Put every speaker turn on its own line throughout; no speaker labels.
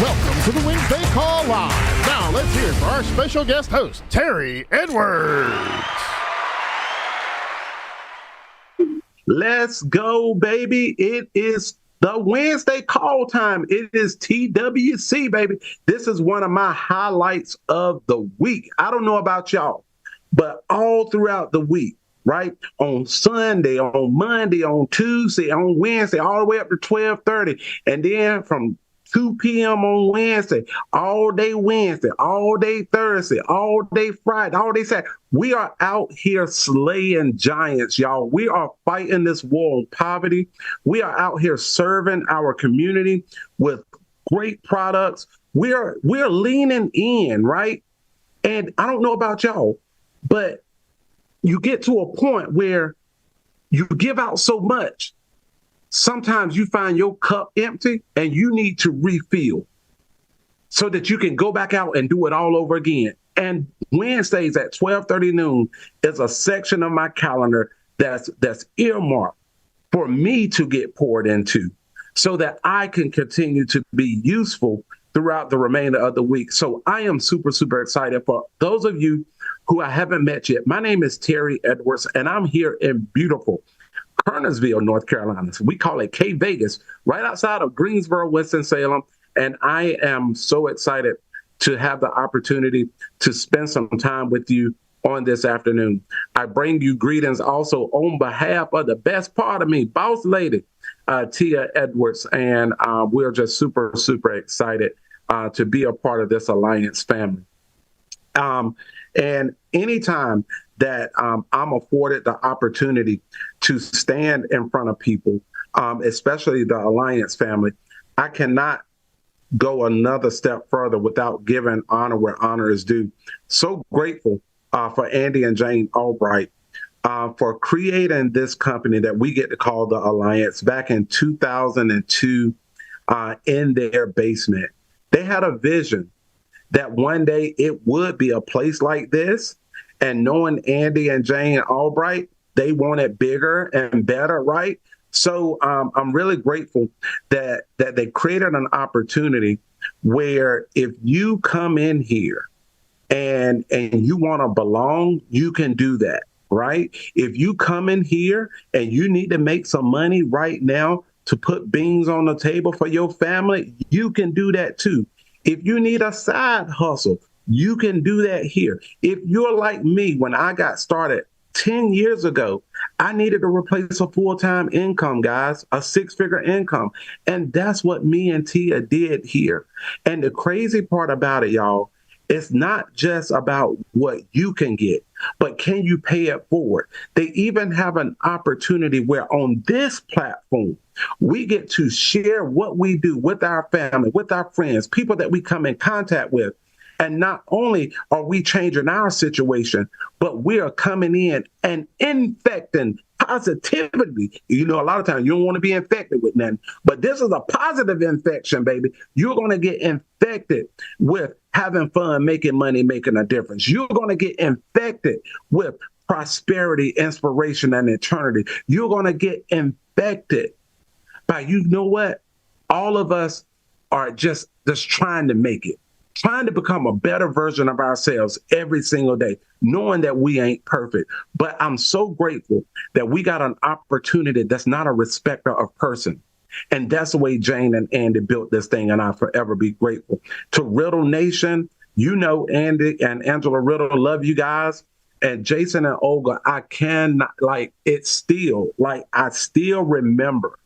Welcome to the Wednesday Call Live. Now let's hear it for our special guest host, Terry Edwards.
Let's go, baby. It is the Wednesday call time. It is TWC, baby. This is one of my highlights of the week. I don't know about y'all, but all throughout the week, right? On Sunday, on Monday, on Tuesday, on Wednesday, all the way up to 12:30. And then from 2 p.m. on Wednesday, all day Wednesday, all day Thursday, all day Friday, all day Saturday. We are out here slaying giants, y'all. We are fighting this war on poverty. We are out here serving our community with great products. We're leaning in, right? And I don't know about y'all, but you get to a point where you give out so much. Sometimes you find your cup empty and you need to refill so that you can go back out and do it all over again. And Wednesdays at 12:30 noon is a section of my calendar that's earmarked for me to get poured into so that I can continue to be useful throughout the remainder of the week. So I am super, super excited. For those of you who I haven't met yet, my name is Terry Edwards, and I'm here in beautiful Kernersville, North Carolina. So we call it K Vegas, right outside of Greensboro, Winston-Salem. And I am so excited to have the opportunity to spend some time with you on this afternoon. I bring you greetings also on behalf of the best part of me, boss lady, Tia Edwards. And we're just super, super excited to be a part of this Alliance family. And anytime that I'm afforded the opportunity to stand in front of people, especially the Alliance family, I cannot go another step further without giving honor where honor is due. So grateful for Andy and Jane Albright for creating this company that we get to call the Alliance back in 2002 in their basement. They had a vision that one day it would be a place like this. And knowing Andy and Jane Albright, they want it bigger and better, right? So I'm really grateful that they created an opportunity where if you come in here and you want to belong, you can do that, right? If you come in here and you need to make some money right now to put beans on the table for your family, you can do that too. If you need a side hustle, you can do that here. If you're like me, when I got started 10 years ago, I needed to replace a full-time income, guys, a six-figure income. And that's what me and Tia did here. And the crazy part about it, y'all, it's not just about what you can get, but can you pay it forward? They even have an opportunity where on this platform, we get to share what we do with our family, with our friends, people that we come in contact with. And not only are we changing our situation, but we are coming in and infecting positivity. You know, a lot of times you don't want to be infected with nothing, but this is a positive infection, baby. You're going to get infected with having fun, making money, making a difference. You're going to get infected with prosperity, inspiration, and eternity. You're going to get infected by, you know what? All of us are just trying to make it. Trying to become a better version of ourselves every single day, knowing that we ain't perfect. But I'm so grateful that we got an opportunity that's not a respecter of person. And that's the way Jane and Andy built this thing, and I'll forever be grateful. To Riddle Nation, you know Andy and Angela Riddle, love you guys. And Jason and Olga, I cannot, I still remember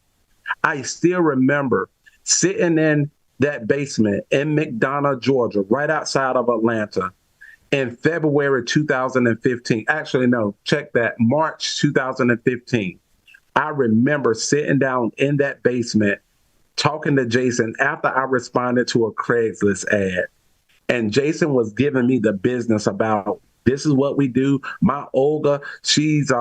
sitting in that basement in McDonough, Georgia, right outside of Atlanta in February 2015. Actually, no, check that, March 2015. I remember sitting down in that basement talking to Jason after I responded to a Craigslist ad. And Jason was giving me the business about, this is what we do. My Olga, she's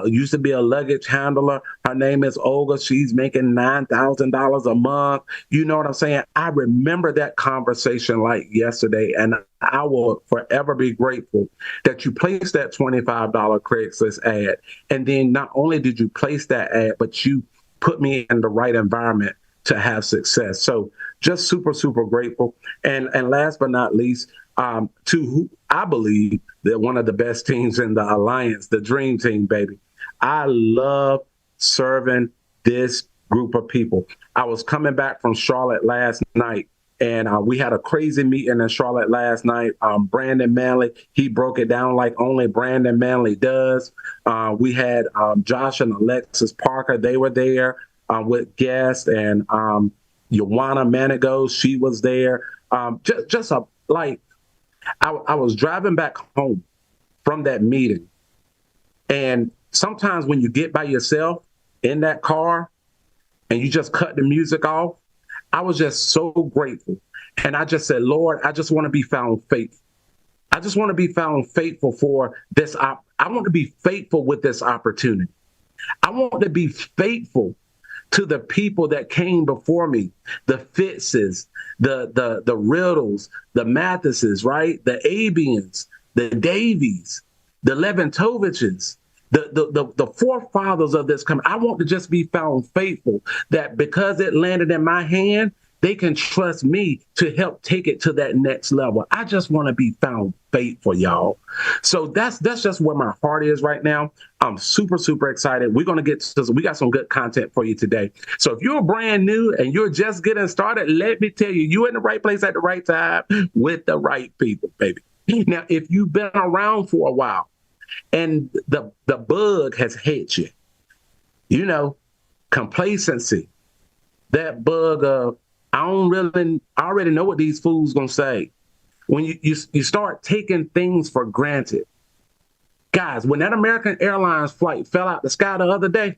used to be a luggage handler. Her name is Olga. She's making $9,000 a month. You know what I'm saying? I remember that conversation like yesterday, and I will forever be grateful that you placed that $25 Craigslist ad. And then not only did you place that ad, but you put me in the right environment to have success. So just super, super grateful. And last but not least, to who I believe that one of the best teams in the Alliance, the Dream Team, baby. I love serving this group of people. I was coming back from Charlotte last night, and we had a crazy meeting in Charlotte last night. Brandon Manley, he broke it down like only Brandon Manley does. We had Josh and Alexis Parker. They were there with guests, and Joanna Manigo, she was there. Just a like, I was driving back home from that meeting, and sometimes when you get by yourself in that car and you just cut the music off, I was just so grateful. And I just said, Lord, I just want to be found faithful. I just want to be found faithful for this. I want to be faithful with this opportunity. I want to be faithful to the people that came before me, the Fitzes, the Riddles, the Mathises, right? The Abians, the Davies, the Leventoviches, the forefathers of this company. I want to just be found faithful, that because it landed in my hand, they can trust me to help take it to that next level. I just want to be found faithful, y'all. So that's just where my heart is right now. I'm super, super excited. We're going to get to, we got some good content for you today. So if you're brand new and you're just getting started, let me tell you, you're in the right place at the right time with the right people, baby. Now, if you've been around for a while and the bug has hit you, you know, complacency, that bug of, I already know what these fools gonna say. When you start taking things for granted. Guys, when that American Airlines flight fell out the sky the other day,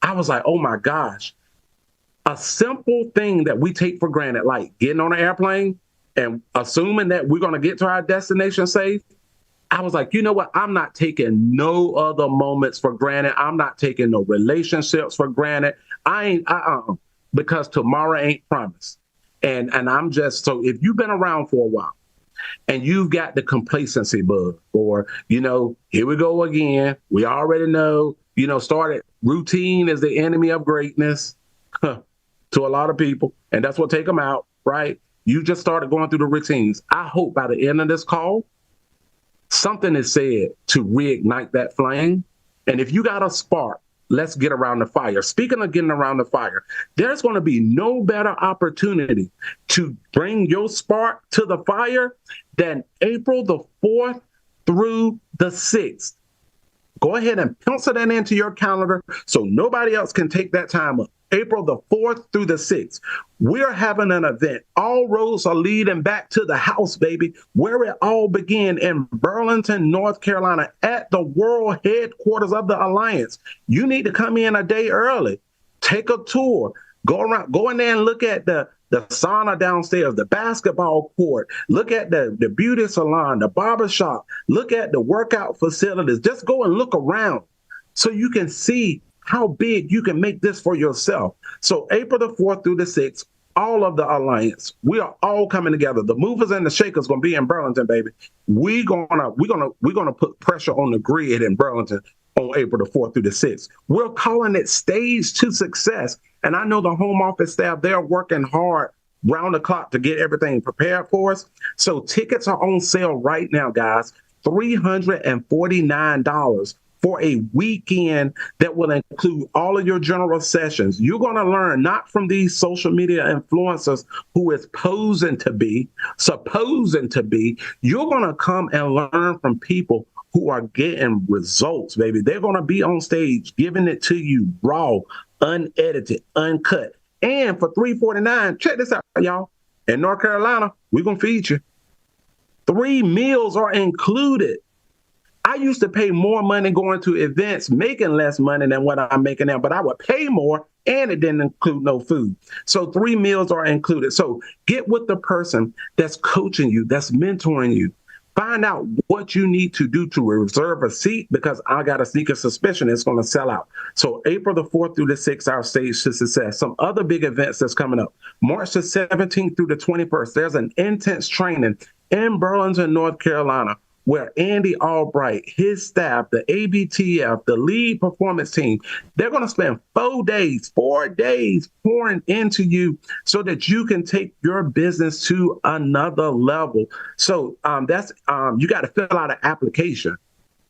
I was like, oh my gosh. A simple thing that we take for granted, like getting on an airplane and assuming that we're gonna get to our destination safe. I was like, you know what? I'm not taking no other moments for granted. I'm not taking no relationships for granted. Because tomorrow ain't promised. And I'm just, so if you've been around for a while and you've got the complacency bug, or, you know, here we go again. We already know, you know, routine is the enemy of greatness to a lot of people. And that's what take them out, right? You just started going through the routines. I hope by the end of this call, something is said to reignite that flame. And if you got a spark, let's get around the fire. Speaking of getting around the fire, there's going to be no better opportunity to bring your spark to the fire than April the 4th through the 6th. Go ahead and pencil that into your calendar so nobody else can take that time up. April the 4th through the 6th. We're having an event. All roads are leading back to the house, baby, where it all began in Burlington, North Carolina, at the world headquarters of the Alliance. You need to come in a day early, take a tour, go in there and look at the sauna downstairs, the basketball court, look at the beauty salon, the barber shop, look at the workout facilities. Just go and look around so you can see how big you can make this for yourself. So April the 4th through the 6th, all of the Alliance, we are all coming together. The movers and the shakers gonna be in Burlington, baby. We're gonna put pressure on the grid in Burlington on April the 4th through the 6th. We're calling it Stage to Success. And I know the home office staff, they're working hard round the clock to get everything prepared for us. So tickets are on sale right now, guys. $349 for a weekend that will include all of your general sessions. You're going to learn not from these social media influencers who is supposing to be. You're going to come and learn from people who are getting results, baby. They're going to be on stage giving it to you raw, unedited, uncut. And for $349, check this out, y'all. In North Carolina, we're going to feed you. 3 meals are included. I used to pay more money going to events, making less money than what I'm making now, but I would pay more and it didn't include no food. So 3 meals are included. So get with the person that's coaching you, that's mentoring you. Find out what you need to do to reserve a seat, because I got a sneaker suspicion it's going to sell out. So April the 4th through the 6th, our Stage to Success. Some other big events that's coming up. March the 17th through the 21st, there's an intense training in Burlington, North Carolina, where Andy Albright, his staff, the ABTF, the lead performance team, they're going to spend 4 days pouring into you so that you can take your business to another level. So that's you got to fill out an application.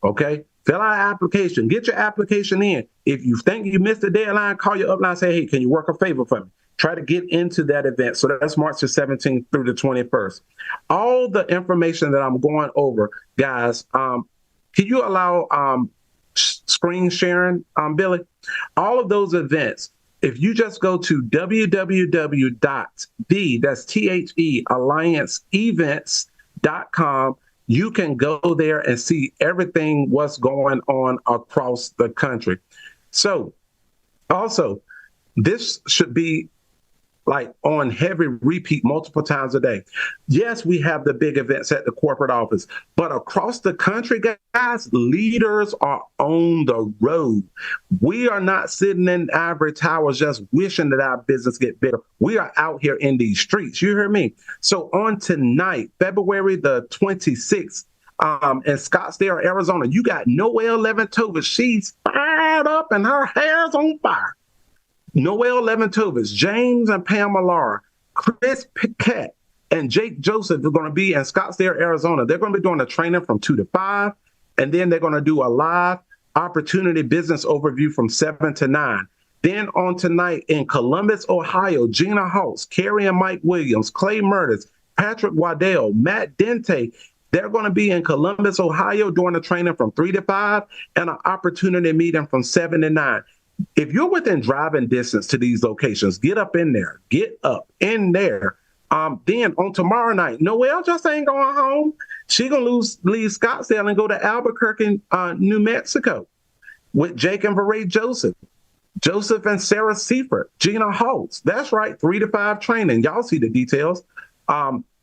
Okay. Fill out an application. Get your application in. If you think you missed the deadline, call your upline, say, hey, can you work a favor for me? Try to get into that event. So that's March the 17th through the 21st. All the information that I'm going over, guys, can you allow screen sharing, Billy? All of those events, if you just go to www.the, that's THE, allianceevents.com, you can go there and see everything what's going on across the country. So also, this should be like on heavy repeat multiple times a day. Yes, we have the big events at the corporate office, but across the country, guys, leaders are on the road. We are not sitting in ivory towers just wishing that our business get bigger. We are out here in these streets. You hear me? So on tonight, February the 26th, in Scottsdale, Arizona, you got Noelle Leventovich. She's fired up and her hair's on fire. Noelle Leventovich, James and Pam Lara, Chris Piquette, and Jake Joseph are going to be in Scottsdale, Arizona. They're going to be doing a training from 2 to 5, and then they're going to do a live opportunity business overview from 7 to 9. Then on tonight in Columbus, Ohio, Gina Holtz, Carrie and Mike Williams, Clay Murders, Patrick Waddell, Matt Dente, they're going to be in Columbus, Ohio doing a training from 3 to 5 and an opportunity meeting from 7 to 9. If you're within driving distance to these locations, get up in there. Get up in there. Then on tomorrow night, Noelle just ain't going home. She gonna leave Scottsdale and go to Albuquerque, New Mexico, with Jake and Veray Joseph, Joseph and Sarah Seifert, Gina Holtz. That's right, 3 to 5 training. Y'all see the details.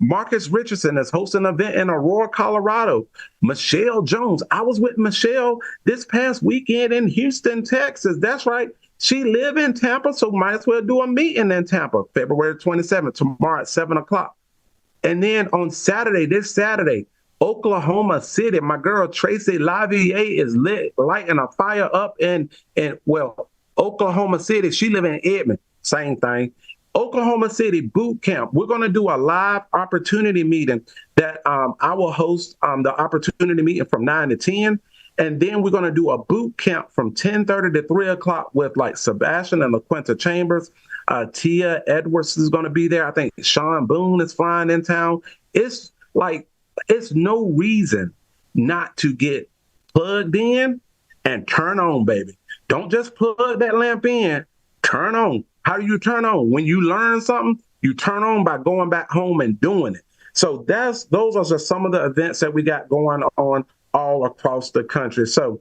Marcus Richardson is hosting an event in Aurora, Colorado. Michelle Jones. I was with Michelle this past weekend in Houston, Texas. That's right. She live in Tampa, so might as well do a meeting in Tampa, February 27th, tomorrow at 7 o'clock. And then on Saturday, this Saturday, Oklahoma City, my girl Tracy Laval is lighting a fire up in Oklahoma City. She live in Edmond. Same thing. Oklahoma City boot camp. We're going to do a live opportunity meeting that I will host the opportunity meeting from 9 to 10. And then we're going to do a boot camp from 10:30 to 3 o'clock with like Sebastian and LaQuinta Chambers. Tia Edwards is going to be there. I think Sean Boone is flying in town. It's no reason not to get plugged in and turn on, baby. Don't just plug that lamp in, turn on. How do you turn on? When you learn something, you turn on by going back home and doing it. So those are just some of the events that we got going on all across the country. So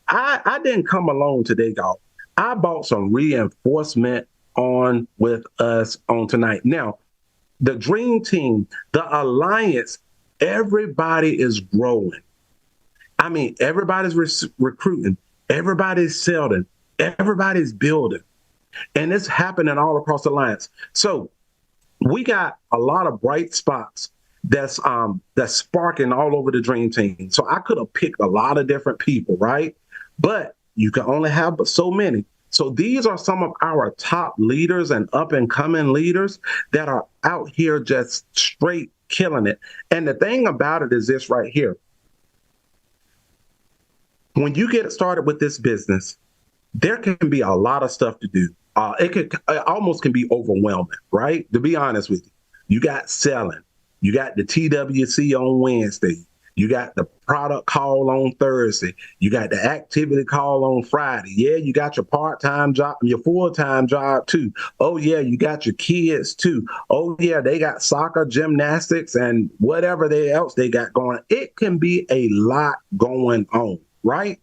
I didn't come alone today, y'all. I bought some reinforcement on with us on tonight. Now, the dream team, the alliance, everybody is growing. I mean, everybody's recruiting, everybody's selling, everybody's building. And it's happening all across the alliance. So we got a lot of bright spots that's sparking all over the dream team. So I could have picked a lot of different people, right? But you can only have so many. So these are some of our top leaders and up and coming leaders that are out here just straight killing it. And the thing about it is this right here. When you get started with this business, there can be a lot of stuff to do. It almost can be overwhelming, right? To be honest with you, you got selling, you got the TWC on Wednesday, you got the product call on Thursday, you got the activity call on Friday. Yeah, you got your part-time job, your full-time job too. Oh yeah, you got your kids too. Oh yeah, they got soccer, gymnastics, and whatever else they got going. It can be a lot going on, right?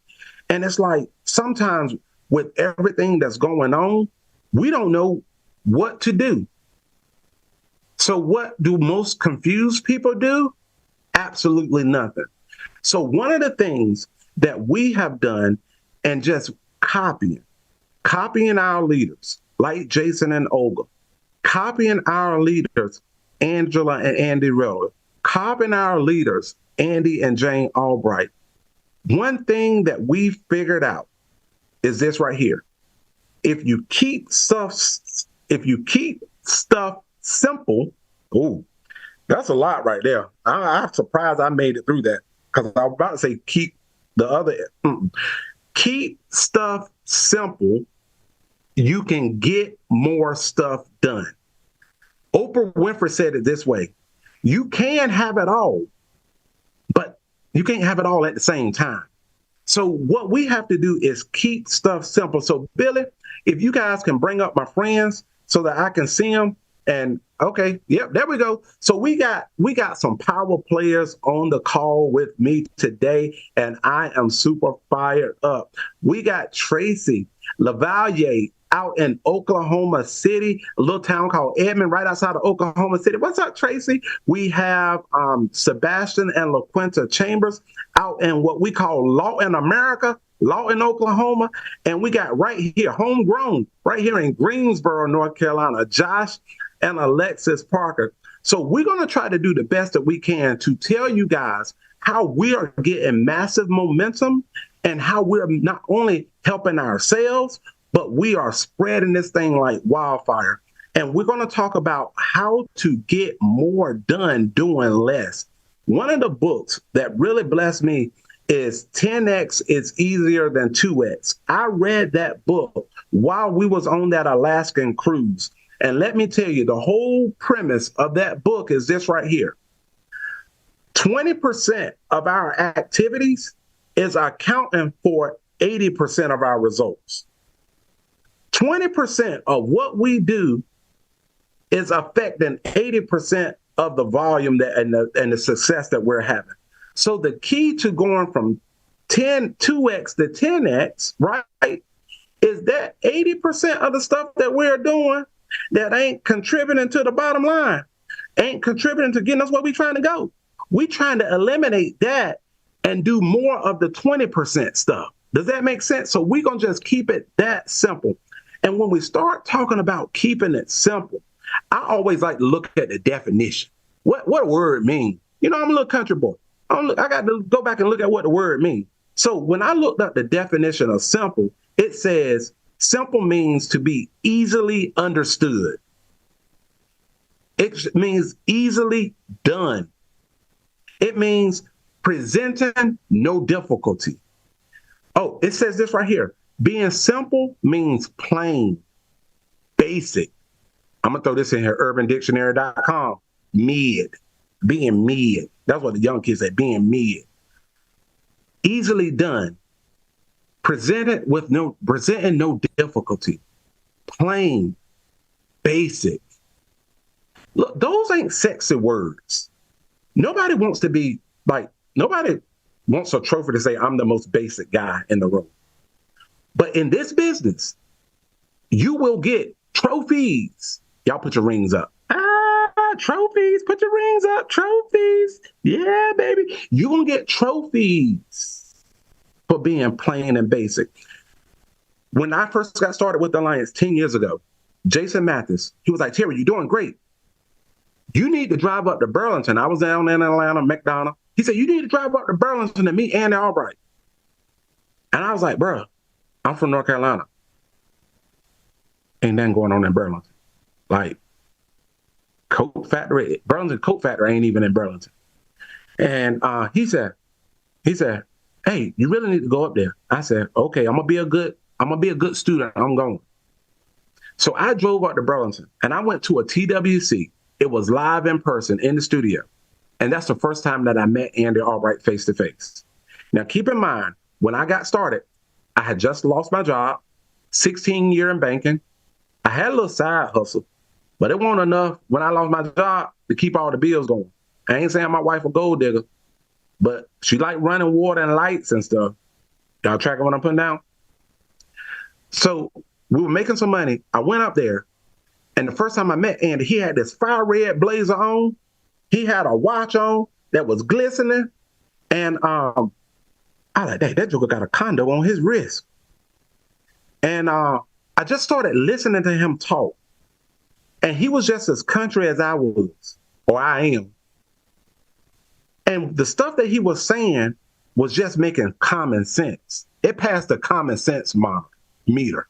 And it's like sometimes with everything that's going on, we don't know what to do. So what do most confused people do? Absolutely nothing. So one of the things that we have done and just copying our leaders, like Jason and Olga, copying our leaders, Angela and Andy Riller, copying our leaders, Andy and Jane Albright, one thing that we figured out is this right here. If you keep stuff simple, ooh, that's a lot right there. I'm surprised I made it through that, because I was about to say keep stuff simple, you can get more stuff done. Oprah Winfrey said it this way: you can have it all, but you can't have it all at the same time. So what we have to do is keep stuff simple. So Billy, if you guys can bring up my friends so that I can see them. And okay, yep, there we go. So we got some power players on the call with me today, and I am super fired up. We got Tracy Laval out in Oklahoma City, a little town called Edmond, right outside of Oklahoma City. What's up, Tracy? We have Sebastian and LaQuinta Chambers out in what we call Law in America, Law in Oklahoma. And we got right here, homegrown, right here in Greensboro, North Carolina, Josh and Alexis Parker. So we're going to try to do the best that we can to tell you guys how we are getting massive momentum and how we're not only helping ourselves, but we are spreading this thing like wildfire. And we're going to talk about how to get more done doing less. One of the books that really blessed me is 10X is Easier Than 2X. I read that book while we was on that Alaskan cruise. And let me tell you, the whole premise of that book is this right here. 20% of our activities is accounting for 80% of our results. 20% of what we do is affecting 80% of the volume and the success that we're having. So the key to going from 2X to 10X, right, is that 80% of the stuff that we're doing that ain't contributing to the bottom line, ain't contributing to getting us where we're trying to go. We're trying to eliminate that and do more of the 20% stuff. Does that make sense? So we're going to just keep it that simple. And when we start talking about keeping it simple, I always like to look at the definition. What a word mean? You know, I'm a little country boy. I got to go back and look at what the word means. So when I looked up the definition of simple, it says simple means to be easily understood. It means easily done. It means presenting no difficulty. Oh, it says this right here. Being simple means plain, basic. I'm going to throw this in here, urbandictionary.com. Mid. Being mid. That's what the young kids say, being mid. Easily done. Presenting no difficulty. Plain, basic. Look, those ain't sexy words. Nobody wants a trophy to say, I'm the most basic guy in the room. But in this business, you will get trophies. Y'all put your rings up. Trophies. Put your rings up. Trophies. Yeah, baby. You're going to get trophies for being plain and basic. When I first got started with the Alliance 10 years ago, Jason Mathis, he was like, Terry, you're doing great. You need to drive up to Burlington. I was down in Atlanta, McDonough. He said, you need to drive up to Burlington to meet Andy Albright. And I was like, bro, I'm from North Carolina. Ain't nothing going on in Burlington. Like, Burlington Coat Factory ain't even in Burlington. And he said, hey, you really need to go up there. I said, okay, I'm gonna be a good student. I'm going. So I drove up to Burlington and I went to a TWC. It was live in person in the studio. And that's the first time that I met Andy Albright face to face. Now, keep in mind, when I got started, I had just lost my job, 16 years in banking. I had a little side hustle, but it wasn't enough when I lost my job to keep all the bills going. I ain't saying my wife a gold digger, but she liked running water and lights and stuff. Y'all tracking what I'm putting down? So we were making some money. I went up there, and the first time I met Andy, he had this fire red blazer on. He had a watch on that was glistening. And I like, that Joker got a condo on his wrist. And I just started listening to him talk. And he was just as country as I was, or I am. And the stuff that he was saying was just making common sense. It passed the common sense meter.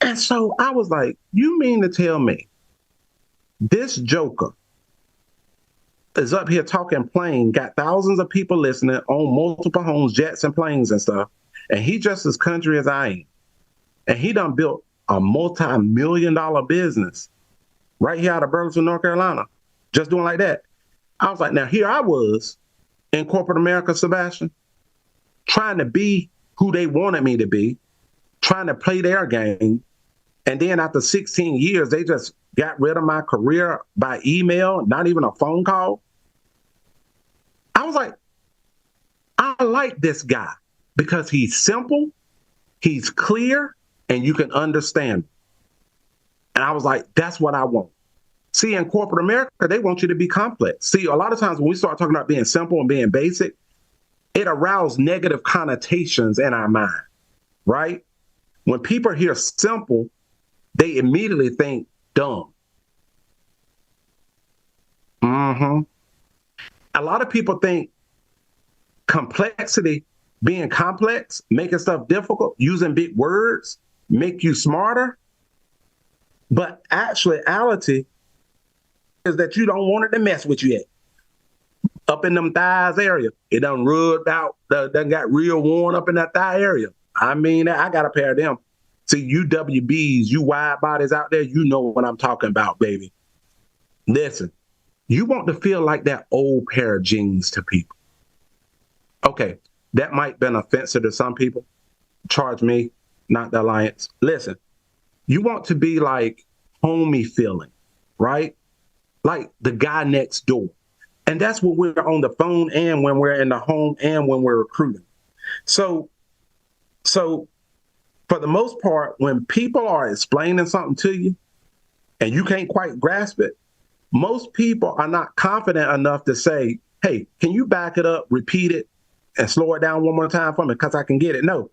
And so I was like, you mean to tell me this joker is up here talking plain, got thousands of people listening, on multiple homes, jets and planes and stuff, and he just as country as I am. And he done built a multi-million-dollar business right here out of Burlington, North Carolina, just doing like that. I was like, now here I was in corporate America, Sebastian, trying to be who they wanted me to be, trying to play their game. And then after 16 years, they just got rid of my career by email, not even a phone call. I was like, I like this guy because he's simple, he's clear, and you can understand him. And I was like, that's what I want. See, in corporate America, they want you to be complex. See, a lot of times when we start talking about being simple and being basic, it arouses negative connotations in our mind, right? When people hear simple, they immediately think dumb. A lot of people think complexity, being complex, making stuff difficult, using big words, make you smarter. But actuality is that you don't want it to mess with you yet. Up in them thighs area, it done rubbed out, done got real worn up in that thigh area. I mean, I got a pair of them. See, you WBs, you wide bodies out there, you know what I'm talking about, baby. Listen, you want to feel like that old pair of jeans to people. Okay, that might have been offensive to some people. Charge me, not the Alliance. Listen, you want to be like homey feeling, right? Like the guy next door. And that's when we're on the phone and when we're in the home and when we're recruiting. So for the most part, when people are explaining something to you and you can't quite grasp it, most people are not confident enough to say, hey, can you back it up, repeat it, and slow it down one more time for me because I can get it? No.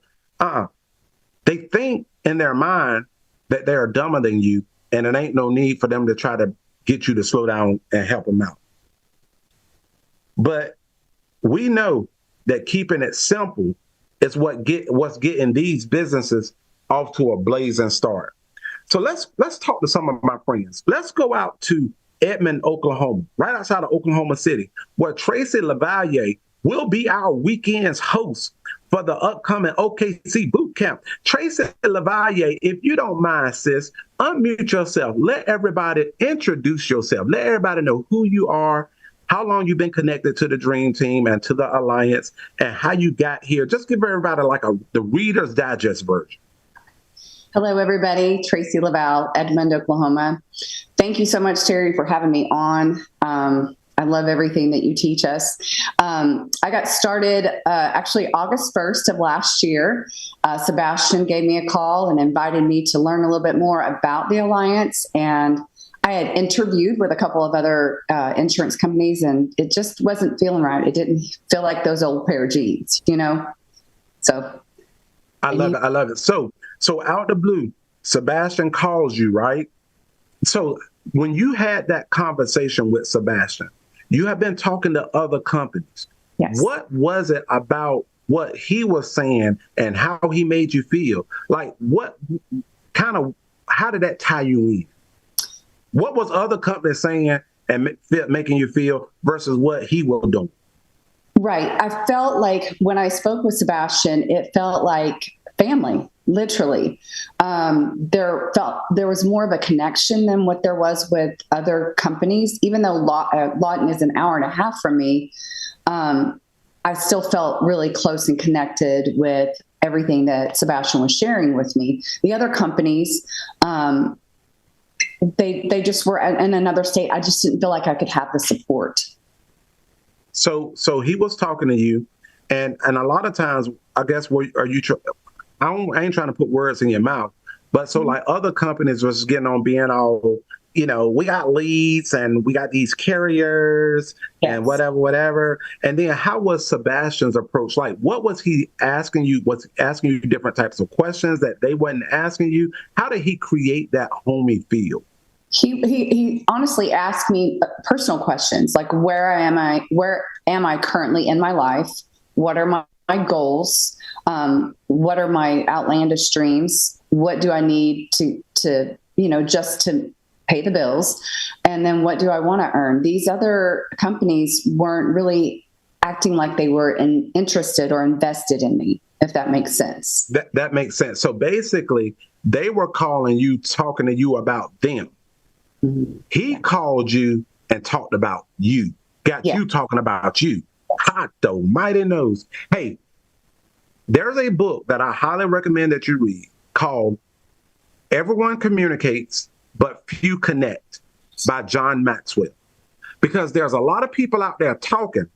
They think in their mind that they are dumber than you, and it ain't no need for them to try to get you to slow down and help them out. But we know that keeping it simple is what's getting these businesses off to a blazing start. So let's talk to some of my friends. Let's go out to Edmond, Oklahoma, right outside of Oklahoma City, where Tracy Laval will be our weekend's host for the upcoming OKC boot camp. Tracy Laval, if you don't mind, sis, unmute yourself. Let everybody introduce yourself. Let everybody know who you are, how long you've been connected to the Dream Team and to the Alliance, and how you got here. Just give everybody like the Reader's Digest version.
Hello, everybody. Tracy Laval, Edmond, Oklahoma. Thank you so much, Terry, for having me on. I love everything that you teach us. I got started actually August 1st of last year. Sebastian gave me a call and invited me to learn a little bit more about the Alliance. And I had interviewed with a couple of other insurance companies, and it just wasn't feeling right. It didn't feel like those old pair of jeans, you know? So
I love it. I love it. So out the blue, Sebastian calls you, right? So when you had that conversation with Sebastian, you have been talking to other companies.
Yes.
What was it about what he was saying and how he made you feel? Like how did that tie you in? What was other companies saying and making you feel versus what he was doing?
Right. I felt like when I spoke with Sebastian, it felt like family, literally. There was more of a connection than what there was with other companies. Even though Lawton is an hour and a half from me, I still felt really close and connected with everything that Sebastian was sharing with me. The other companies, they just were in another state. I just didn't feel like I could have the support.
So he was talking to you, and a lot of times, I guess, I ain't trying to put words in your mouth, but so like other companies was getting on being all, we got leads and we got these carriers. Yes. And whatever. And then how was Sebastian's approach? Like, what was he asking you? Was he asking you different types of questions that they wasn't asking you? How did he create that homey feel?
He honestly asked me personal questions like, where am I currently in my life? What are my goals? What are my outlandish dreams? What do I need to just to pay the bills? And then what do I want to earn? These other companies weren't really acting like they were interested or invested in me, if that makes sense.
That makes sense. So basically, they were calling you, talking to you about them. Mm-hmm. He called you and talked about you, got you talking about you. Hot almighty knows. Hey, there's a book that I highly recommend that you read called Everyone Communicates, But Few Connect by John Maxwell. Because there's a lot of people out there talking,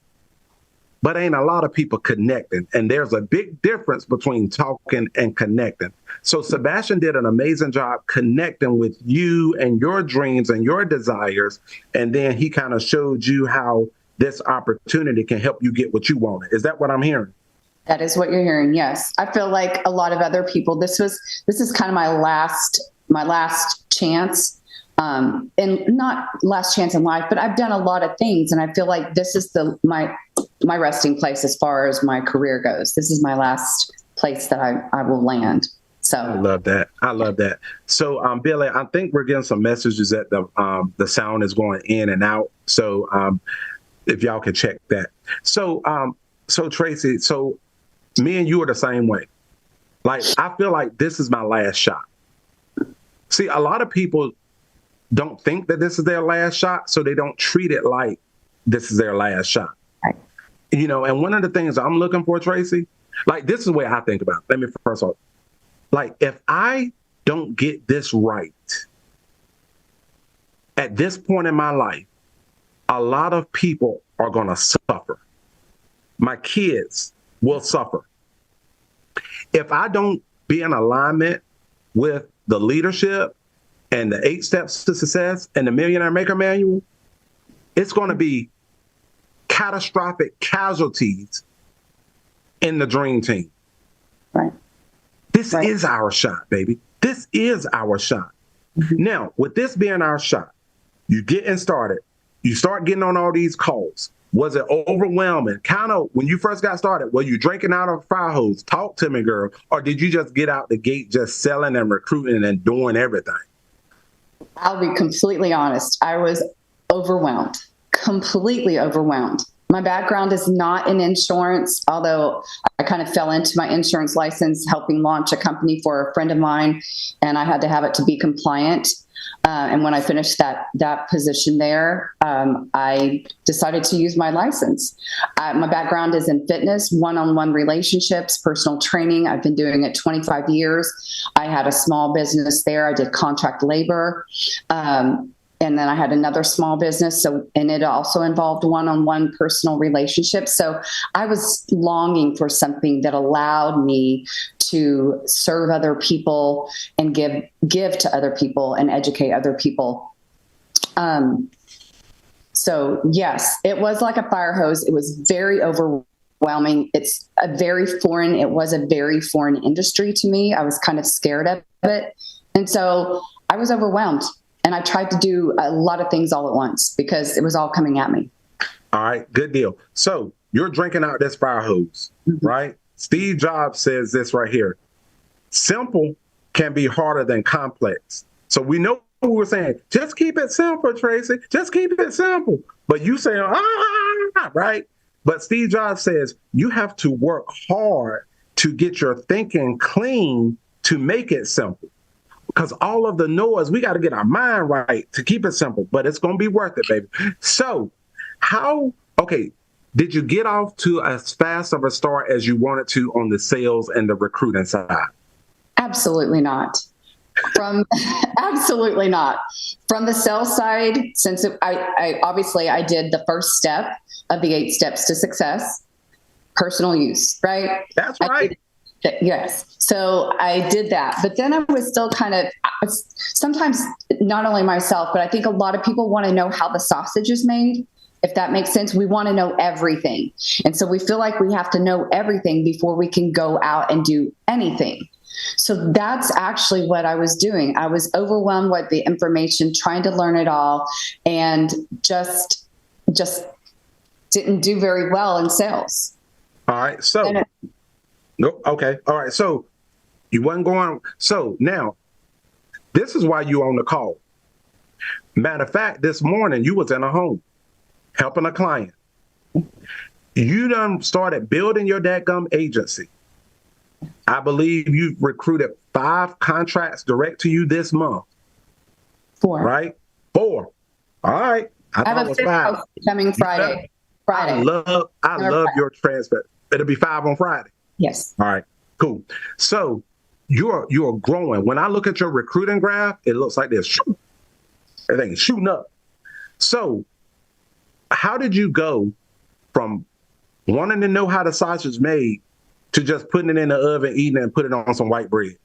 but ain't a lot of people connecting. And there's a big difference between talking and connecting. So Sebastian did an amazing job connecting with you and your dreams and your desires. And then he kind of showed you how this opportunity can help you get what you wanted. Is that what I'm hearing?
That is what you're hearing. Yes. I feel like a lot of other people, this is kind of my last chance. And not last chance in life, but I've done a lot of things. And I feel like this is my resting place as far as my career goes. This is my last place that I will land. So
I love that. So, Billy, I think we're getting some messages that the sound is going in and out. So, if y'all could check that. So Tracy, so me and you are the same way. Like, I feel like this is my last shot. See, a lot of people don't think that this is their last shot, so they don't treat it like this is their last shot. Right. And one of the things I'm looking for, Tracy, like, this is the way I think about it. Let me first off, like, if I don't get this right at this point in my life, a lot of people are going to suffer. My kids will suffer. If I don't be in alignment with the leadership and the 8 steps to success and the Millionaire Maker Manual, it's going to be catastrophic casualties in the dream team.
Right.
This is our shot, baby. This is our shot. Mm-hmm. Now, with this being our shot, you getting started, you start getting on all these calls. Was it overwhelming? Kind of when you first got started, were you drinking out of a fire hose? Talk to me, girl. Or did you just get out the gate just selling and recruiting and doing everything?
I'll be completely honest. I was overwhelmed, completely overwhelmed. My background is not in insurance, although I kind of fell into my insurance license helping launch a company for a friend of mine, and I had to have it to be compliant. And when I finished that position there, I decided to use my license. My background is in fitness, one-on-one relationships, personal training. I've been doing it 25 years. I had a small business there. I did contract labor. And then I had another small business. And it also involved one-on-one personal relationships. So I was longing for something that allowed me to serve other people and give to other people and educate other people. So yes, it was like a fire hose. It was very overwhelming. It was a very foreign industry to me. I was kind of scared of it. And so I was overwhelmed. And I tried to do a lot of things all at once because it was all coming at me.
All right, good deal. So you're drinking out this fire hose, mm-hmm. right? Steve Jobs says this right here. Simple can be harder than complex. So we know we were saying, just keep it simple, Tracy. Just keep it simple. But you say, right? But Steve Jobs says you have to work hard to get your thinking clean to make it simple. Because all of the noise, we got to get our mind right to keep it simple, but it's going to be worth it, baby. So did you get off to as fast of a start as you wanted to on the sales and the recruiting side?
Absolutely not. Absolutely not. From the sales side, since I obviously I did the first step of the 8 steps to success, personal use, right?
That's right.
Yes. So I did that, but then I was still sometimes not only myself, but I think a lot of people want to know how the sausage is made. If that makes sense, we want to know everything. And so we feel like we have to know everything before we can go out and do anything. So that's actually what I was doing. I was overwhelmed with the information, trying to learn it all, and just didn't do very well in sales.
All right. So, nope. Okay. All right. So you wasn't going. So now, this is why you on the call. Matter of fact, this morning you was in a home helping a client. You done started building your dadgum agency. I believe you've recruited 5 contracts direct to you this month.
4.
Right? 4. All right. I
have
thought it was 5.
Coming Friday.
I love your transfer. It'll be 5 on Friday.
Yes.
All right. Cool. So you're growing. When I look at your recruiting graph, it looks like this. Everything's shooting up. So how did you go from wanting to know how the sausage is made to just putting it in the oven, eating it, and put it on some white bread?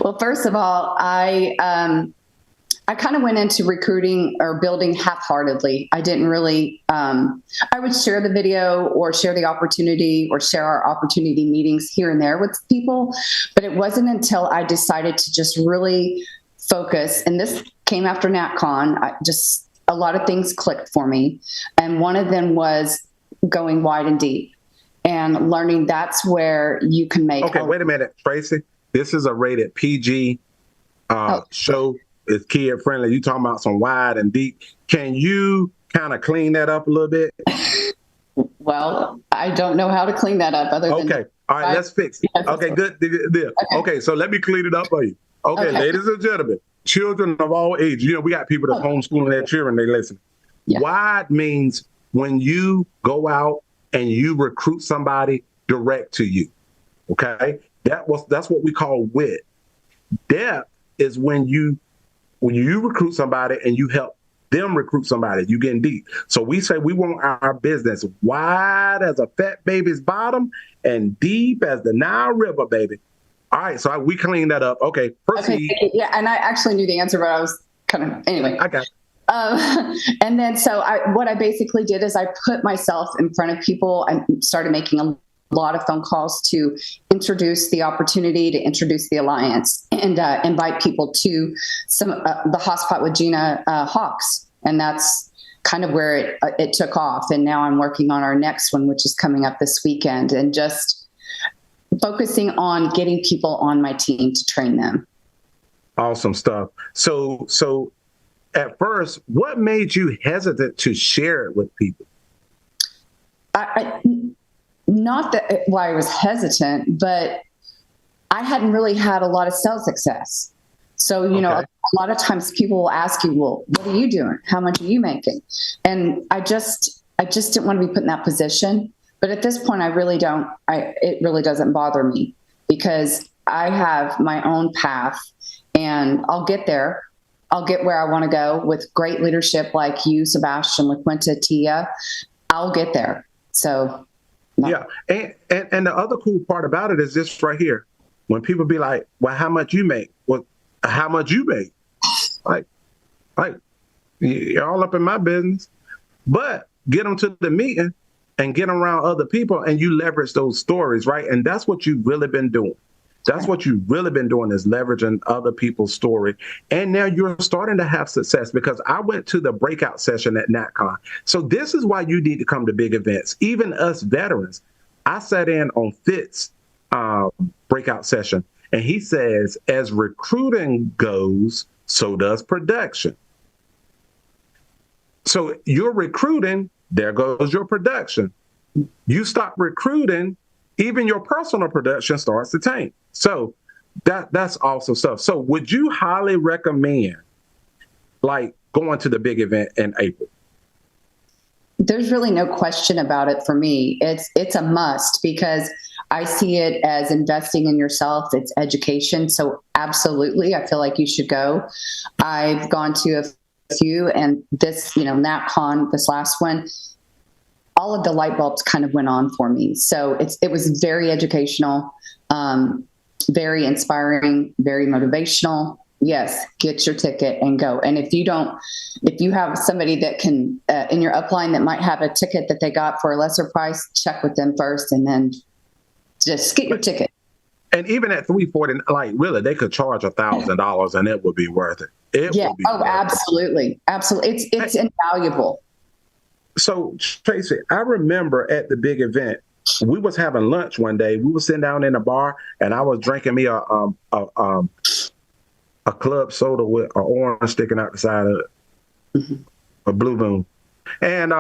Well, first of all, I kind of went into recruiting or building half-heartedly. I didn't really, I would share the video or share the opportunity or share our opportunity meetings here and there with people. But it wasn't until I decided to just really focus, and this came after NatCon, a lot of things clicked for me. And one of them was going wide and deep and learning that's where you can make.
Okay, wait a minute, Tracy. This is a rated PG show. It's kid friendly. You talking about some wide and deep. Can you kind of clean that up a little bit?
Well, I don't know how to clean that up other than.
Okay. All right, let's fix it. Okay, good. Okay, so let me clean it up for you. Okay, ladies and gentlemen, children of all ages. You know, we got people that homeschooling their children, they listen. Yeah. Wide means when you go out and you recruit somebody direct to you. Okay? That's what we call wit. Depth is when you recruit somebody and you help them recruit somebody. You getting deep. So we say we want our business wide as a fat baby's bottom and deep as the Nile River, baby. All right, so we cleaned that up. Okay, proceed.
Okay, yeah, and I actually knew the answer, but I was kind of, anyway.
I got it.
And then what I basically did is I put myself in front of people and started making a lot of phone calls to introduce the opportunity, to introduce the alliance, and invite people to the Hotspot with Gina Hawks. And that's kind of where it took off. And now I'm working on our next one, which is coming up this weekend, and just focusing on getting people on my team to train them.
Awesome stuff. So at first, what made you hesitant to share it with people?
Not that why I was hesitant, but I hadn't really had a lot of sales success. So, you know, a lot of times people will ask you, well, what are you doing? How much are you making? And I just didn't want to be put in that position. But at this point, it really doesn't bother me because I have my own path and I'll get there. I'll get where I want to go with great leadership like you, Sebastian, LaQuinta, Tia. I'll get there. So. No.
Yeah. And the other cool part about it is this right here. When people be like, well, how much you make? Well, how much you make? Like, you're all up in my business. But get them to the meeting and get around other people and you leverage those stories, right? And that's what you've really been doing. That's what you've really been doing is leveraging other people's story. And now you're starting to have success because I went to the breakout session at NatCon. So this is why you need to come to big events. Even us veterans, I sat in on Fitz breakout session and he says, as recruiting goes, so does production. So you're recruiting, there goes your production. You stop recruiting, even your personal production starts to tank. So that's awesome stuff. So would you highly recommend like going to the big event in April?
There's really no question about it for me. It's a must because I see it as investing in yourself. It's education. So absolutely, I feel like you should go. I've gone to a few and this, NatCon, this last one, all of the light bulbs kind of went on for me. So it was very educational, very inspiring, very motivational. Yes, get your ticket and go. And if you have somebody that can, in your upline that might have a ticket that they got for a lesser price, check with them first and then just get your ticket.
And even at 340, like really, they could charge $1,000 and it would be worth it. It
Yeah.
would be
Oh,
worth
absolutely. Absolutely. It's invaluable.
So Tracy, I remember at the big event, we was having lunch one day. We were sitting down in a bar, and I was drinking me a club soda with an orange sticking out the side of it, a Blue Moon, and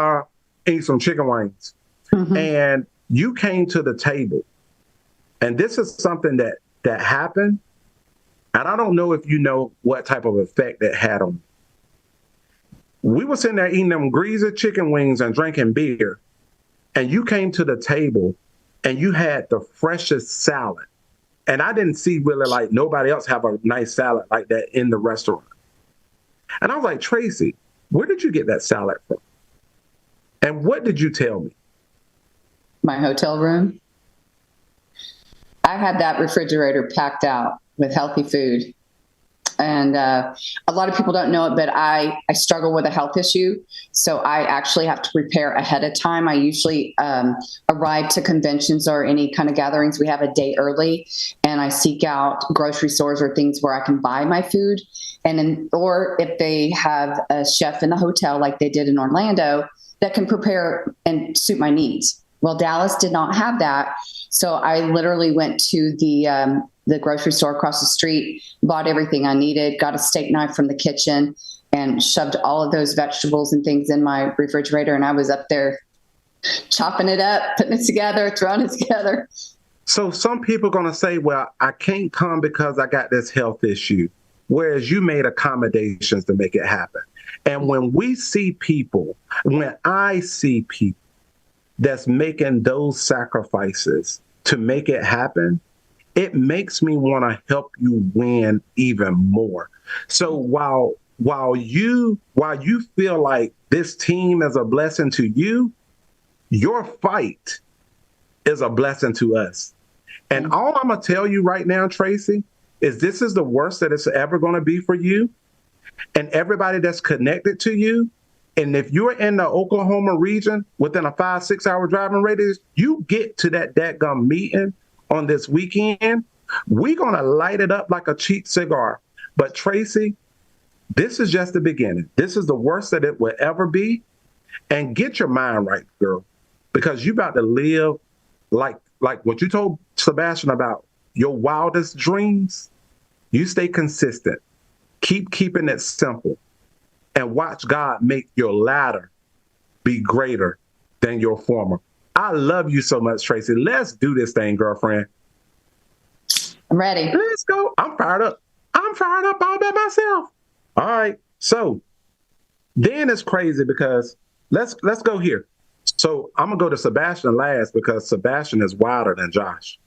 eat some chicken wings. And you came to the table, and this is something that happened, and I don't know if you know what type of effect it had on me. We were sitting there eating them greasy chicken wings and drinking beer, and you came to the table and you had the freshest salad. And I didn't see really like nobody else have a nice salad like that in the restaurant. And I was like, Tracy, where did you get that salad from? And what did you tell me?
My hotel room. I had that refrigerator packed out with healthy food. And a lot of people don't know it, but I struggle with a health issue. So I actually have to prepare ahead of time. I usually arrive to conventions or any kind of gatherings we have a day early, and I seek out grocery stores or things where I can buy my food. Or if they have a chef in the hotel, like they did in Orlando, that can prepare and suit my needs. Well, Dallas did not have that. So I literally went to the grocery store across the street, bought everything I needed, got a steak knife from the kitchen, and shoved all of those vegetables and things in my refrigerator. And I was up there chopping it up, putting it together, throwing it together.
So some people are going to say, well, I can't come because I got this health issue, whereas you made accommodations to make it happen. And when I see people that's making those sacrifices to make it happen, it makes me want to help you win even more. So while you feel like this team is a blessing to you, your fight is a blessing to us. And all I'm going to tell you right now, Tracy, is this is the worst that it's ever going to be for you and everybody that's connected to you. And if you're in the Oklahoma region within a 5-6 hour driving radius, you get to that dadgum meeting on this weekend, we're going to light it up like a cheap cigar. But Tracy, this is just the beginning. This is the worst that it will ever be. And get your mind right, girl, because you're about to live like what you told Sebastian about your wildest dreams. You stay consistent. Keep keeping it simple. And watch God make your latter be greater than your former. I love you so much, Tracy. Let's do this thing, girlfriend.
I'm ready.
Let's go. I'm fired up. I'm fired up all by myself. All right. So then it's crazy because let's go here. So I'm gonna go to Sebastian last because Sebastian is wilder than Josh.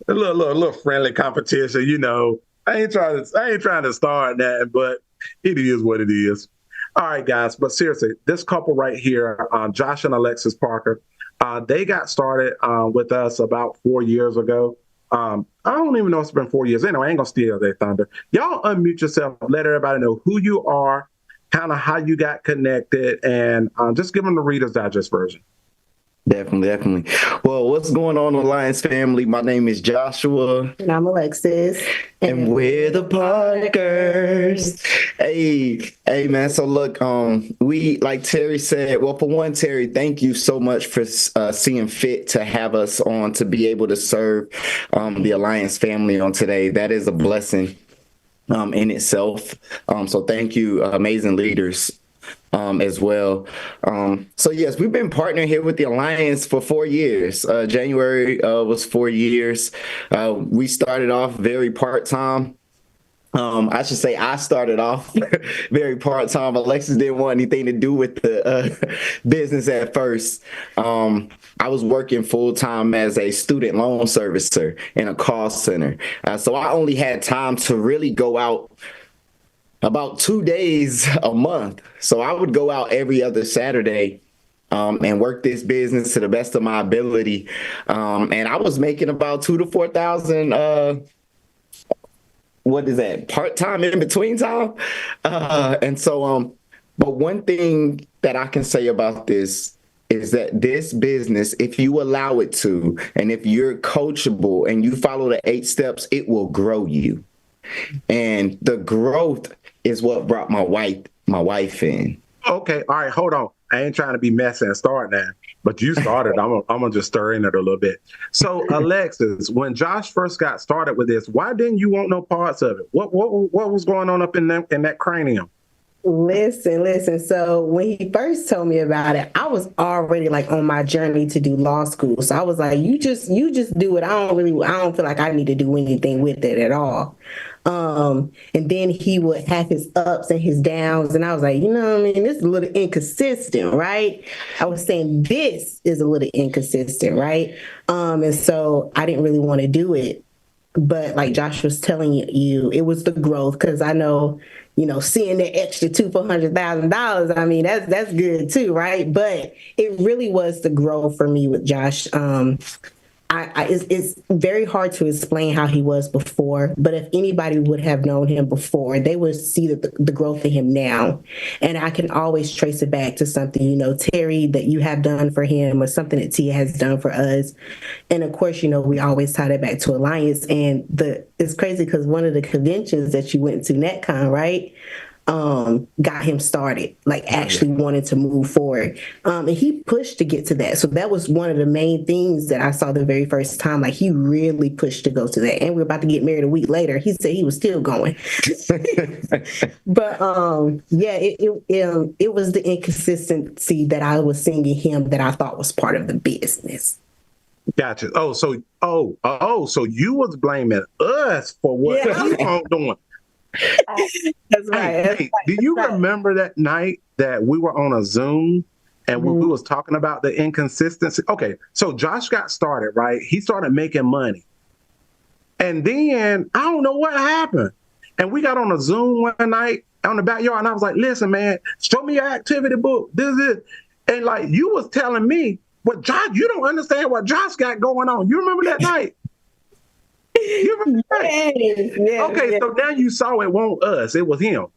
A little friendly competition, you know. I ain't trying to start that, but it is what it is. All right, guys. But seriously, this couple right here, Josh and Alexis Parker, they got started with us about 4 years ago. I don't even know if it's been 4 years. Anyway, I ain't gonna steal their thunder. Y'all unmute yourself, let everybody know who you are, kind of how you got connected, and just give them the Reader's Digest version.
Definitely. Well, what's going on, Alliance family? My name is Joshua.
And I'm Alexis.
And we're the Parkers. Hey, man. So look, we, like Terry said, well, for one, Terry, thank you so much for seeing fit to have us on to be able to serve the Alliance family on today. That is a blessing in itself. So thank you, amazing leaders. As well. So yes, we've been partnering here with the Alliance for 4 years. January was 4 years. We started off very part-time. I should say I started off very part-time. Alexis didn't want anything to do with the business at first. I was working full-time as a student loan servicer in a call center. So I only had time to really go out about 2 days a month. So I would go out every other Saturday and work this business to the best of my ability. And I was making about $2,000 to $4,000. What is that? Part-time in between time. And so But one thing that I can say about this is that this business, if you allow it to, and if you're coachable and you follow the 8 steps, it will grow you. And the growth is what brought my wife in.
Okay, all right, hold on. I ain't trying to be messy and start now, but you started. I'm gonna just stir in it a little bit. So, Alexis, when Josh first got started with this, why didn't you want no parts of it? What was going on up in that cranium?
Listen. So when he first told me about it, I was already like on my journey to do law school. So I was like, you just do it. I don't feel like I need to do anything with it at all. And then he would have his ups and his downs. And I was like, you know what I mean? This is a little inconsistent, right? I was saying this is a little inconsistent, right? And so I didn't really want to do it. But like Josh was telling you, it was the growth, because I know, seeing that extra $400,000, I mean, that's good too, right? But it really was the growth for me with Josh. It's very hard to explain how he was before, but if anybody would have known him before, they would see the growth in him now. And I can always trace it back to something, Terry, that you have done for him, or something that Tia has done for us. And of course, we always tie that back to Alliance. And it's crazy because one of the conventions that you went to, NetCon, right? Got him started, like actually wanted to move forward. And he pushed to get to that. So that was one of the main things that I saw the very first time. Like, he really pushed to go to that. And we're about to get married a week later. He said he was still going. But it was the inconsistency that I was seeing in him that I thought was part of the business.
Gotcha. So you was blaming us for what you weren't doing.
That's right.
Hey, do you remember that night that we were on a Zoom and we was talking about the inconsistency? Okay, so Josh got started, right? He started making money. And then I don't know what happened. And we got on a Zoom one night on the backyard, and I was like, listen, man, show me your activity book. This is. And like, you was telling me, well, Josh, you don't understand what Josh got going on. You remember that night? You remember that?
Yes,
okay, so now you saw it wasn't us, it was him.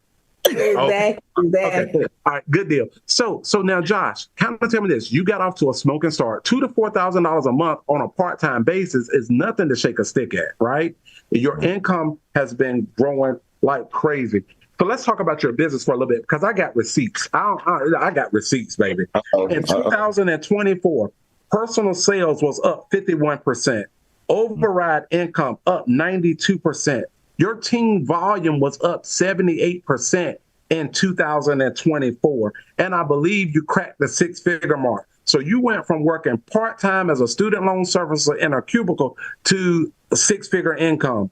Exactly.
Okay. All right, good deal. So now, Josh, kind of tell me this. You got off to a smoking start. $2,000 to $4,000 a month on a part-time basis is nothing to shake a stick at, right? Your income has been growing like crazy. So let's talk about your business for a little bit, because I got receipts. I got receipts, baby. In 2024, personal sales was up 51%. Override income up 92%. Your team volume was up 78% in 2024. And I believe you cracked the 6-figure mark. So you went from working part-time as a student loan servicer in a cubicle to a 6-figure income.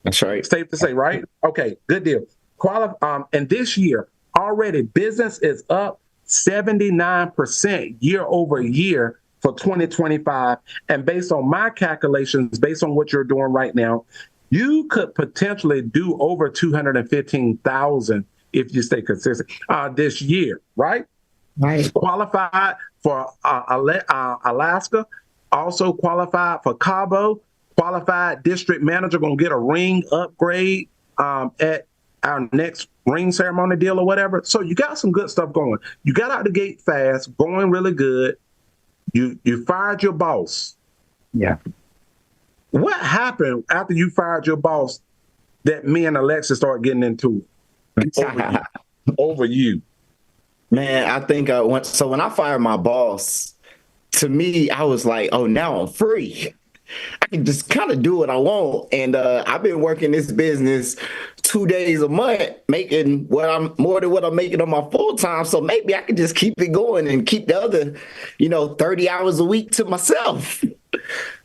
That's right.
Safe to say, right? Okay, good deal. And this year, already business is up 79% year over year for 2025. And based on my calculations, based on what you're doing right now, you could potentially do over 215,000 if you stay consistent this year, right?
Right.
Qualified for Alaska, also qualified for Cabo, qualified district manager, gonna get a ring upgrade at our next ring ceremony deal or whatever. So you got some good stuff going. You got out the gate fast, going really good. You fired your boss.
Yeah.
What happened after you fired your boss that me and Alexis started getting into it over you?
Man, I think when I fired my boss, to me, I was like, oh, now I'm free. I can just kind of do what I want. And I've been working this business 2 days a month, making more than what I'm making on my full time. So maybe I can just keep it going and keep the other, 30 hours a week to myself.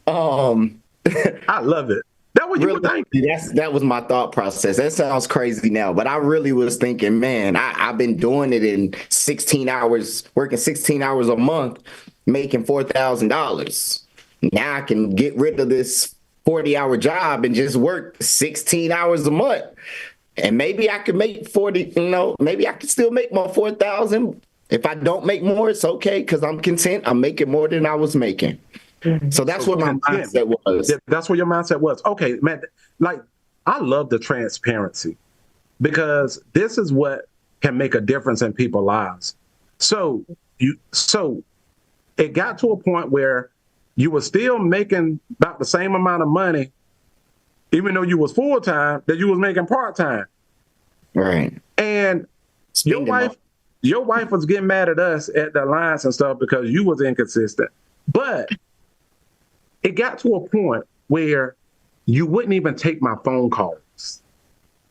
I love it. That what you were thinking?
That was my thought process. That sounds crazy now, but I really was thinking, man, I've been doing it in 16 hours, working 16 hours a month, making $4,000. Now I can get rid of this 40-hour job and just work 16 hours a month. And maybe I could make 40, maybe I could still make my 4,000. If I don't make more, it's okay, because I'm content. I'm making more than I was making. So that's what my mindset was.
Yeah, that's what your mindset was. Okay, man, like, I love the transparency, because this is what can make a difference in people's lives. So it got to a point where you were still making about the same amount of money, even though you was full time, that you was making part time.
Right.
And your wife was getting mad at us at the Alliance and stuff because you was inconsistent. But it got to a point where you wouldn't even take my phone calls.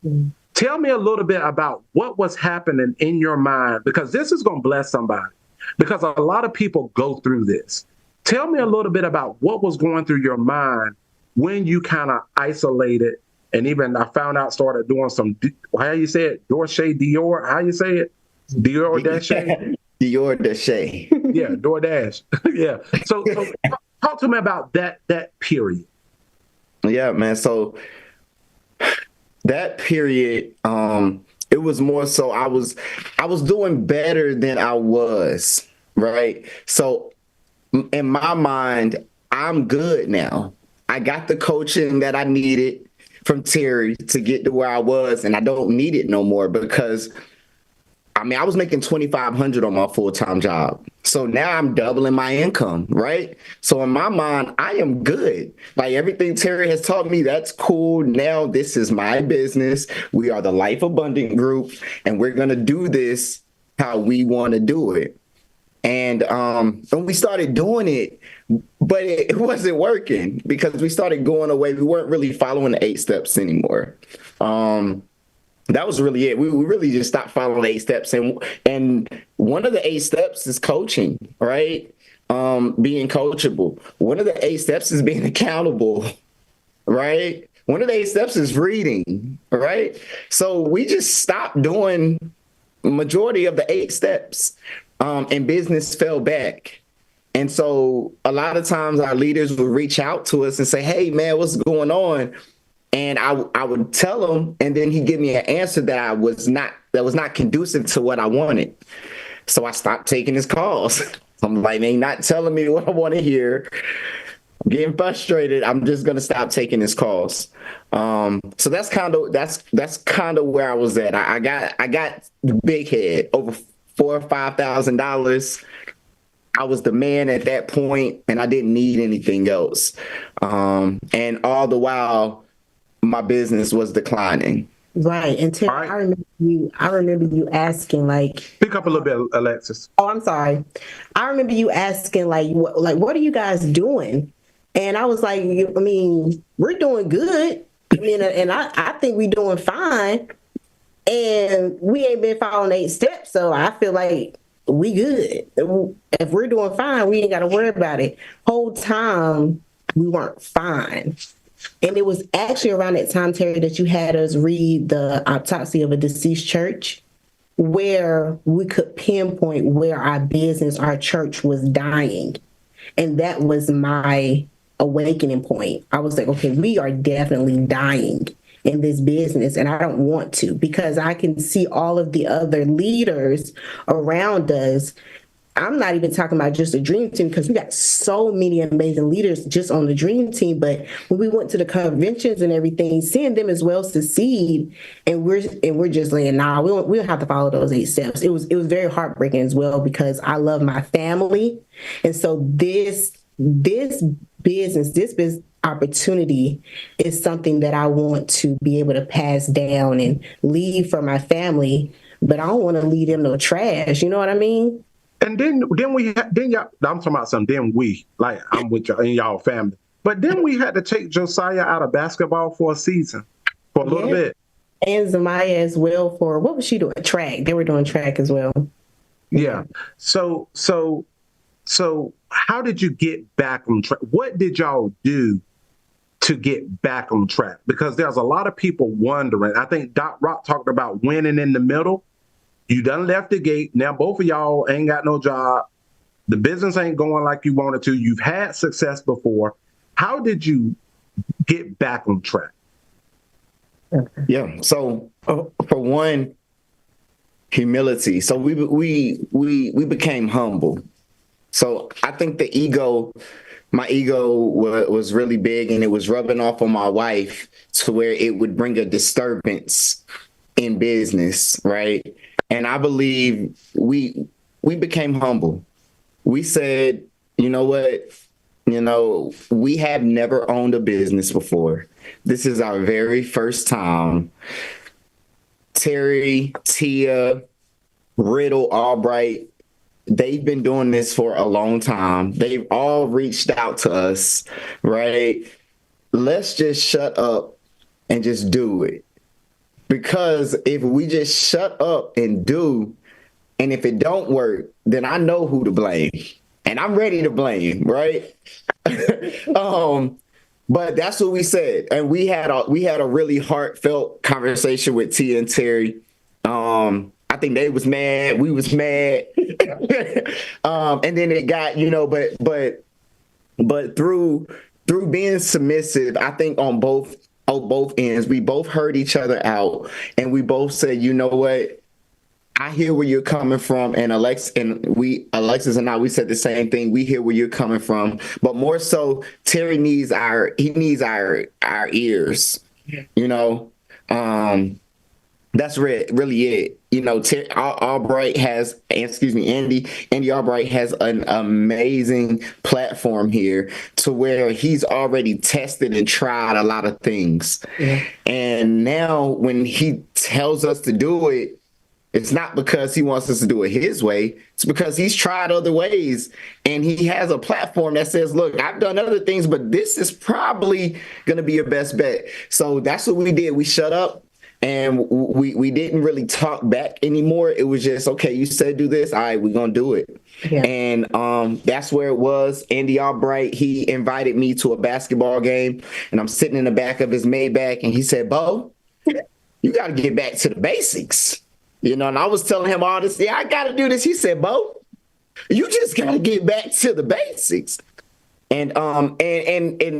Mm. Tell me a little bit about what was happening in your mind, because this is going to bless somebody, because a lot of people go through this. Tell me a little bit about what was going through your mind when you kind of isolated, and even I found out started doing some, how you say it, Dior, how you say it? Dior Dash?
Dior Dash.
Yeah, DoorDash. Yeah. So talk to me about that period.
Yeah, man. So that period, it was more so I was doing better than I was, right? So in my mind, I'm good now. I got the coaching that I needed from Terry to get to where I was, and I don't need it no more because I was making $2,500 on my full-time job. So now I'm doubling my income, right? So in my mind, I am good. Like everything Terry has taught me, that's cool. Now this is my business. We are the Life Abundant Group, and we're going to do this how we want to do it. And we started doing it, but it wasn't working because we started going away. We weren't really following the 8 steps anymore. That was really it. We really just stopped following the 8 steps. And one of the 8 steps is coaching, right? Being coachable. One of the 8 steps is being accountable, right? One of the 8 steps is reading, right? So we just stopped doing majority of the 8 steps, and business fell back. And so a lot of times our leaders would reach out to us and say, hey, man, what's going on? And I would tell him, and then he'd give me an answer that was not conducive to what I wanted. So I stopped taking his calls. I'm like, man, not telling me what I want to hear. I'm getting frustrated. I'm just gonna stop taking his calls. So that's kind of where I was at. I got big head over $4,000 or $5,000. I was the man at that point, and I didn't need anything else. And all the while, my business was declining.
Right. And Terry, right. I remember you asking, like,
pick up a little bit, Alexis.
Oh, I'm sorry. I remember you asking, what are you guys doing? And I was like, we're doing good. And I think we're doing fine. And we ain't been following 8 steps. So I feel like we good. If we're doing fine, we ain't got to worry about it. Whole time we weren't fine. And it was actually around that time, Terry, that you had us read the Autopsy of a Deceased Church, where we could pinpoint where our business, our church was dying. And that was my awakening point. I was like, okay, we are definitely dying in this business, and I don't want to, because I can see all of the other leaders around us. I'm not even talking about just the dream team, because we got so many amazing leaders just on the dream team. But when we went to the conventions and everything, seeing them as well succeed, and we're just like, nah, we don't have to follow those 8 steps. It was very heartbreaking as well, because I love my family, and so this business opportunity is something that I want to be able to pass down and leave for my family, but I don't want to leave them no trash. You know what I mean?
And then y'all, I'm talking about something, then we, like, I'm with y'all in y'all family. But then we had to take Josiah out of basketball for a season, for a little bit.
And Zamaya as well for, what was she doing? Track. They were doing track as well.
Yeah. So how did you get back on track? What did y'all do to get back on track? Because there's a lot of people wondering. I think Doc Rock talked about winning in the middle. You done left the gate. Now both of y'all ain't got no job. The business ain't going like you wanted to. You've had success before. How did you get back on track?
Yeah. So for one, humility. So we became humble. So I think my ego was really big, and it was rubbing off on my wife to where it would bring a disturbance in business, right? And I believe we became humble. We said, you know what? We have never owned a business before. This is our very first time. Terry, Tia, Riddle, Albright, they've been doing this for a long time. They've all reached out to us, right? Let's just shut up and just do it. Because if we just shut up and do, and if it don't work, then I know who to blame. And I'm ready to blame, right? But that's what we said. And we had a really heartfelt conversation with Tia and Terry. I think they was mad. We was mad. And then it got, but through being submissive, I think on both ends, we both heard each other out, and we both said, you know what? I hear where you're coming from, and Alexis and I, we said the same thing. We hear where you're coming from, but more so, Terry needs our ears. That's really it. Albright has, Andy Albright has an amazing platform here to where he's already tested and tried a lot of things. Yeah. And now when he tells us to do it, it's not because he wants us to do it his way. It's because he's tried other ways, and he has a platform that says, look, I've done other things, but this is probably going to be your best bet. So that's what we did. We shut up. And we didn't really talk back anymore. It was just, okay, you said do this. All right, we're going to do it. Yeah. And that's where it was. Andy Albright, he invited me to a basketball game, and I'm sitting in the back of his Maybach, and he said, Bo, you got to get back to the basics. And I was telling him all this. Yeah, I got to do this. He said, Bo, you just got to get back to the basics. And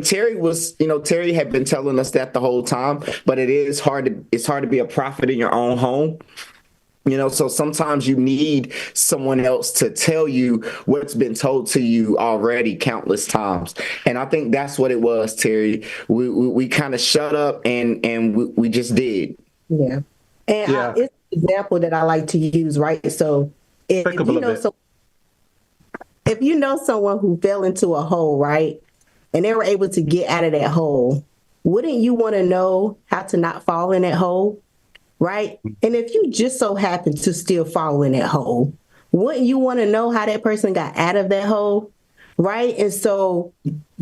Terry was, Terry had been telling us that the whole time, but it's hard to be a prophet in your own home. So sometimes you need someone else to tell you what's been told to you already countless times. And I think that's what it was, Terry. We kind of shut up and we just did.
Yeah. And yeah. It's an example that I like to use, right? So if you know someone who fell into a hole, right, and they were able to get out of that hole, wouldn't you want to know how to not fall in that hole, right? And if you just so happen to still fall in that hole, wouldn't you want to know how that person got out of that hole, right? And so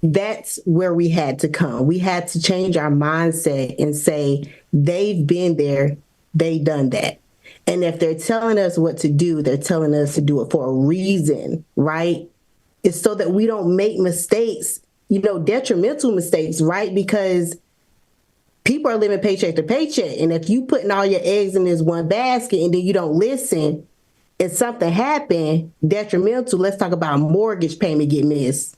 that's where we had to come. We had to change our mindset and say, they've been there, they've done that. And if they're telling us what to do, they're telling us to do it for a reason, right? It's so that we don't make mistakes, detrimental mistakes, right? Because people are living paycheck to paycheck. And if you putting all your eggs in this one basket and then you don't listen and something happened detrimental, let's talk about a mortgage payment get missed,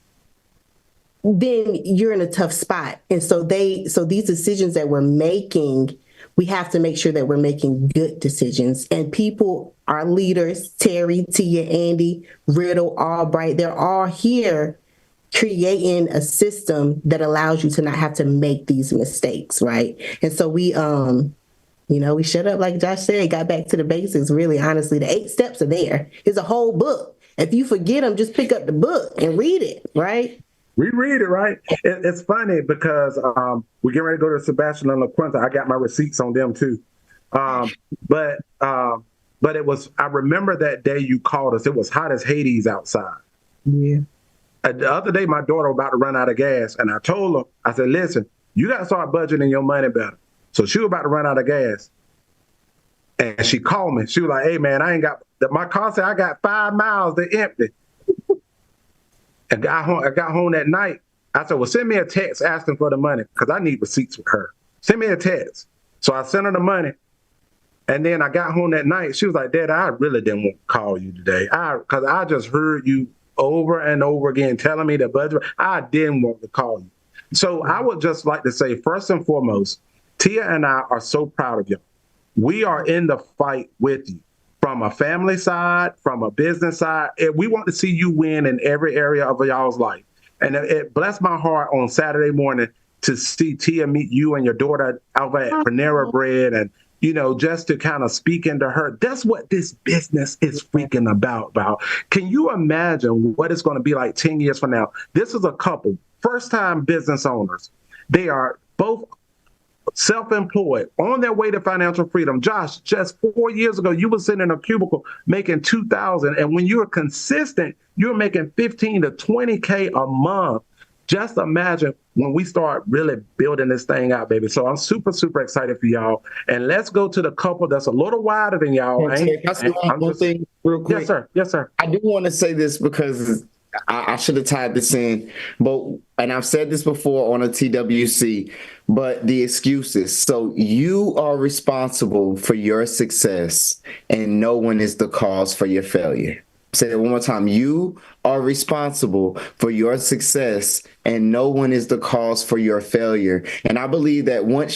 then you're in a tough spot. And so these decisions that we're making, we have to make sure that we're making good decisions. And people, our leaders, Terry, Tia, Andy, Riddle, Albright, they're all here creating a system that allows you to not have to make these mistakes, right? And so we shut up, like Josh said, got back to the basics, really, honestly. The 8 steps are there. It's a whole book. If you forget them, just pick up the book and read it, right?
We read it, right? It's funny because we're getting ready to go to Sebastian and La Quinta. I got my receipts on them too. But it was, I remember that day you called us. It was hot as Hades outside.
Yeah.
The other day, my daughter was about to run out of gas, and I told her, I said, listen, you got to start budgeting your money better. So she was about to run out of gas. And she called me. She was like, hey, man, my car said I got 5 miles to empty. I got home that night. I said, well, send me a text asking for the money because I need receipts with her. Send me a text. So I sent her the money. And then I got home that night. She was like, Dad, I really didn't want to call you today. Because I just heard you over and over again telling me the budget. I didn't want to call you. So I would just like to say, first and foremost, Tia and I are so proud of you. We are in the fight with you. From a family side, from a business side, we want to see you win in every area of y'all's life. And it blessed my heart on Saturday morning to see Tia meet you and your daughter over at Panera Bread just to kind of speak into her. That's what this business is freaking about. Can you imagine what it's going to be like 10 years from now? This is a couple, first-time business owners. They are both self-employed, on their way to financial freedom. Josh, just 4 years ago, you were sitting in a cubicle making $2,000, and when you're consistent, you're making 15 to 20K a month. Just imagine when we start really building this thing out, baby. So I'm super, super excited for y'all. And let's go to the couple that's a little wider than y'all.
One thing real quick.
Yes, sir. Yes, sir.
I do want to say this because I should have tied this in, and I've said this before on a TWC, but the excuses. So you are responsible for your success and no one is the cause for your failure. Say it one more time. You are responsible for your success and no one is the cause for your failure. And I believe that when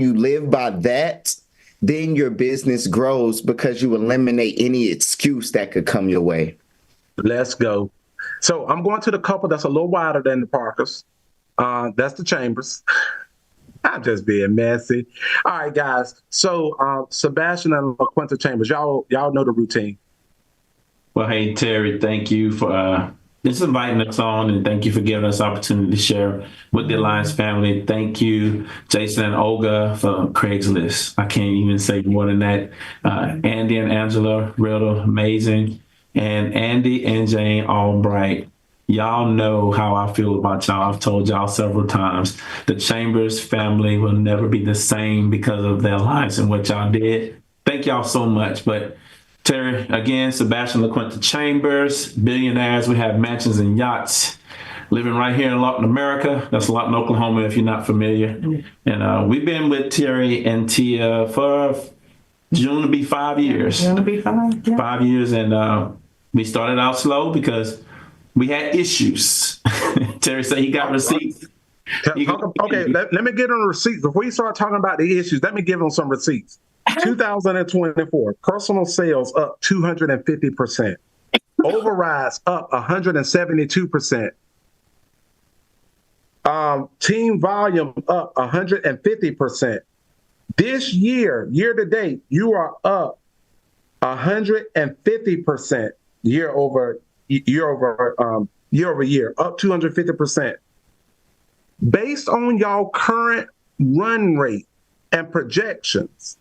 you live by that, then your business grows because you eliminate any excuse that could come your way.
Let's go. So I'm going to the couple that's a little wider than the Parkers. That's the Chambers. I'm just being messy. All right, guys. So Sebastian and LaQuinta Chambers, y'all know the routine.
Well, hey, Terry, thank you for just inviting us on, and thank you for giving us opportunity to share with the Alliance family. Thank you, Jason and Olga, for Craigslist. I can't even say more than that. Andy and Angela, real amazing. And Andy and Jane Albright, y'all know how I feel about y'all. I've told y'all several times. The Chambers family will never be the same because of the Alliance and what y'all did. Thank y'all so much. But Terry, again, Sebastian LaQuinta Chambers, billionaires. We have mansions and yachts, living right here in Lawton, America. That's Lawton, Oklahoma, if you're not familiar. And we've been with Terry and Tia for June to be 5 years.
June to be 5, yeah.
5 years, and we started out slow because we had issues. Terry said he got receipts.
Okay, let me get on the receipts. Before you start talking about the issues, let me give them some receipts. 2024, personal sales up 250%. Overrides up 172%. Team volume up 150%. This year to date, you are up 150% year over year, up 250%. Based on y'all current run rate and projections,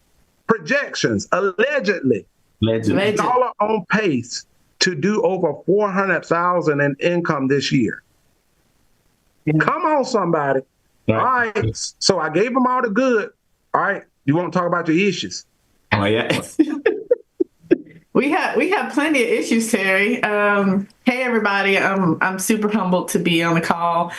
allegedly, y'all are on pace to do over $400,000 in income this year. Come on, somebody. All right. So I gave them all the good. All right. You want to talk about your issues?
Oh, yeah.
We have plenty of issues, Terry. Hey, everybody. I'm super humbled to be on the call.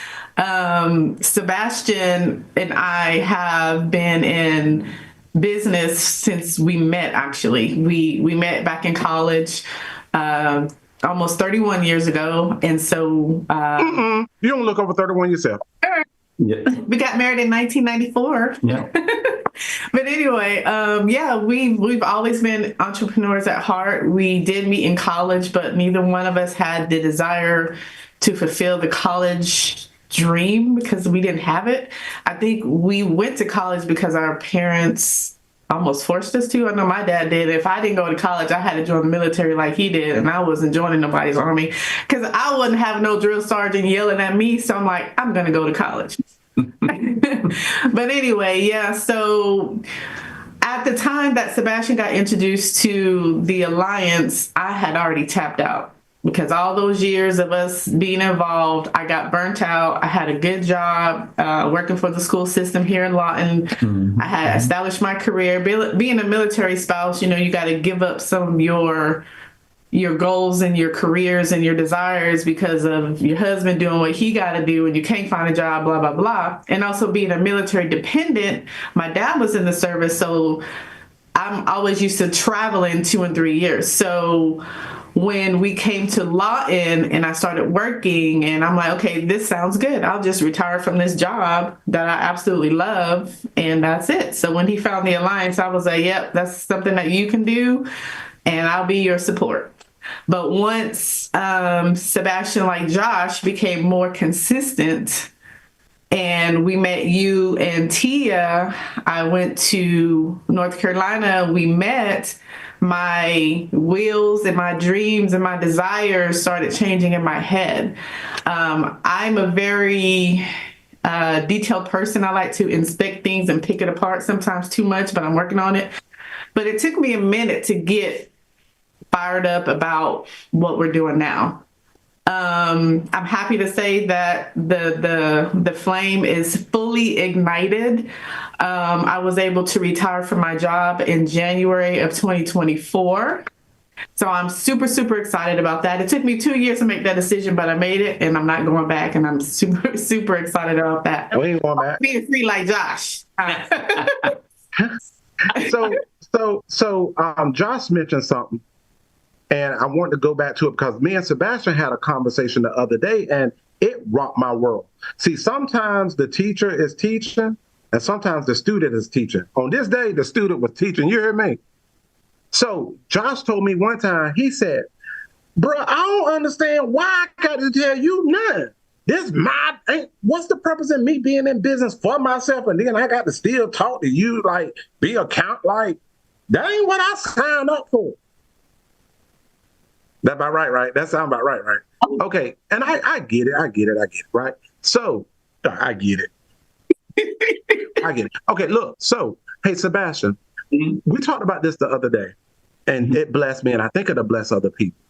Sebastian and I have been in business since we met, actually. We met back in college almost 31 years ago. And so...
You don't look over 31 yourself.
Yeah.
We got married in 1994.
Yeah.
But anyway, we've always been entrepreneurs at heart. We did meet in college, but neither one of us had the desire to fulfill the college dream because we didn't have it. I think we went to college because our parents almost forced us to. I know my dad did. If I didn't go to college, I had to join the military like he did, and I wasn't joining nobody's army because I wouldn't have no drill sergeant yelling at me. So I'm like, I'm going to go to college. But anyway, yeah, so at the time that Sebastian got introduced to the Alliance, I had already tapped out because all those years of us being involved, I got burnt out. I had a good job working for the school system here in Lawton. Mm-hmm. I had established my career. Being a military spouse, you got to give up some of your goals and your careers and your desires because of your husband doing what he got to do and you can't find a job, blah, blah, blah. And also being a military dependent, my dad was in the service, so I'm always used to traveling 2 and 3 years. So when we came to Lawton and I started working and I'm like, okay, this sounds good. I'll just retire from this job that I absolutely love and that's it. So when he found the Alliance, I was like, yep, that's something that you can do and I'll be your support. But once Sebastian, like Josh, became more consistent, and we met you and Tia. I went to North Carolina. We met. My wheels and my dreams and my desires started changing in my head. I'm a very detailed person. I like to inspect things and pick it apart, sometimes too much, but I'm working on it. But it took me a minute to get fired up about what we're doing now. I'm happy to say that the flame is fully ignited. I was able to retire from my job in January of 2024. So I'm super, super excited about that. It took me 2 years to make that decision, but I made it and I'm not going back. And I'm super, super excited about that.
We ain't going back.
Being free like Josh.
So Josh mentioned something, and I want to go back to it because me and Sebastian had a conversation the other day, and it rocked my world. See, sometimes the teacher is teaching, and sometimes the student is teaching. On this day, the student was teaching. You hear me? So Josh told me one time, he said, bro, I don't understand why I got to tell you nothing. What's the purpose of me being in business for myself, and then I got to still talk to you, like, be account, like, that ain't what I signed up for. That about right? That sound about right? Okay, and I get it, right? So, I get it. I get it. Okay, look, so, hey, Sebastian, we talked about this the other day, and it blessed me, and I think it'll bless other people.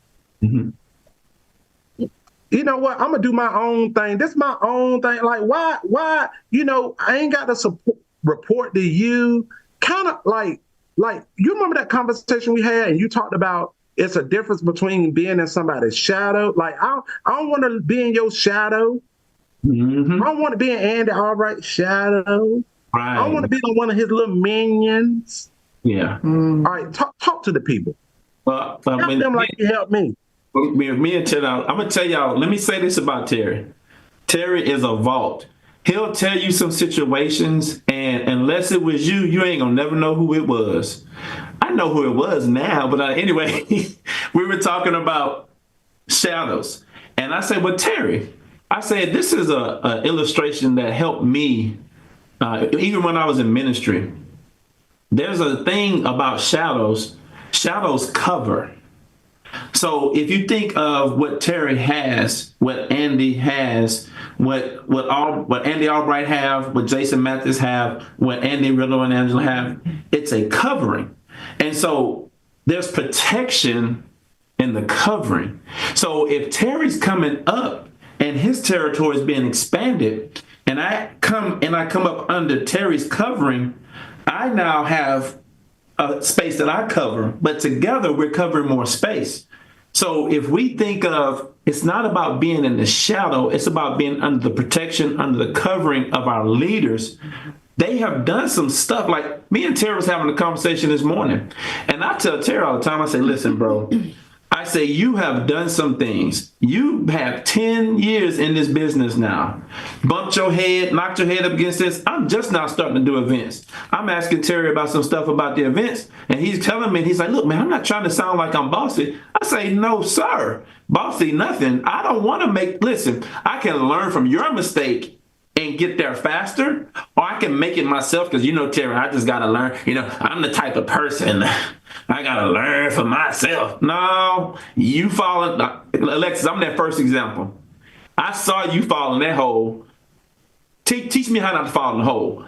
You know what? I'm going to do my own thing. This is my own thing. Like, why, I ain't got to report to you. Kind of like, you remember that conversation we had, and you talked about it's a difference between being in somebody's shadow. Like, I don't want to be in your shadow. I don't want to be in Andy Albright's shadow. Right. I don't want to be on one of his little minions. Yeah. All right, talk to the people. Help them like you helped me.
Me and Terry, I'm going to tell y'all, let me say this about Terry. Terry is a vault. He'll tell you some situations, and unless it was you, you ain't going to never know who it was. I know who it was now, but anyway, we were talking about shadows. And I said, well, Terry, I said, this is a illustration that helped me, even when I was in ministry. There's a thing about shadows. Shadows cover. So if you think of what Terry has, what Andy has, what Andy Albright have, what Jason Mathis have, what Andy Riddle and Angela have, it's a covering. And so there's protection in the covering. So if Terry's coming up and his territory is being expanded, and I come up under Terry's covering, I now have a space that I cover, but together we're covering more space. So if we think of, it's not about being in the shadow, it's about being under the protection, under the covering of our leaders. They have done some stuff. Like me and Terry was having a conversation this morning, and I tell Terry all the time, I say, listen, bro, I say, you have done some things. You have 10 years in this business now. Bumped your head, knocked your head up against this. I'm just now starting to do events. I'm asking Terry about some stuff about the events, and he's telling me, he's like, look, man, I'm not trying to sound like I'm bossy. I say, no, sir. Bossy, nothing. I don't want to listen, I can learn from your mistake and get there faster, or I can make it myself, because, Terry, I just got to learn. I'm the type of person, I got to learn for myself. No, you falling. Alexis, I'm that first example. I saw you fall in that hole. Teach me how not to fall in the hole.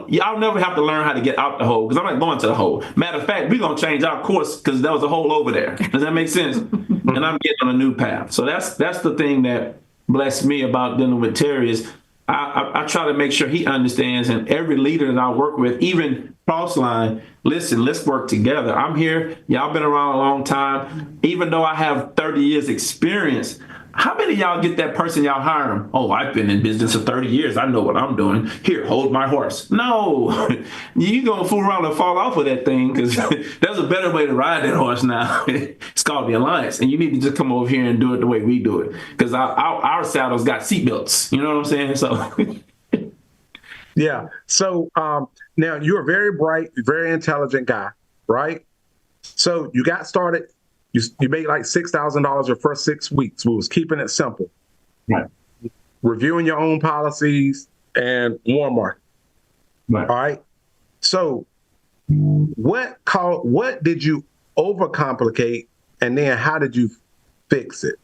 Y'all never have to learn how to get out the hole, because I'm not going to the hole. Matter of fact, we're going to change our course because there was a hole over there. Does that make sense? And I'm getting on a new path. So that's the thing that blessed me about dealing with Terry is I try to make sure he understands, and every leader that I work with, even Crossline, listen, let's work together. I'm here. Y'all been around a long time. Even though I have 30 years experience, how many of y'all get that person y'all hire them? Oh, I've been in business for 30 years. I know what I'm doing. Here, hold my horse. No, you going to fool around and fall off of that thing, because there's a better way to ride that horse now. It's called the Alliance. And you need to just come over here and do it the way we do it, because our saddles got seatbelts. You know what I'm saying? So.
Yeah. So now you're a very bright, very intelligent guy, right? So you got started. You made like $6,000 your first 6 weeks. We was keeping it simple. Right. Reviewing your own policies, and warm market.
Right.
All right. So what did you overcomplicate, and then how did you fix it?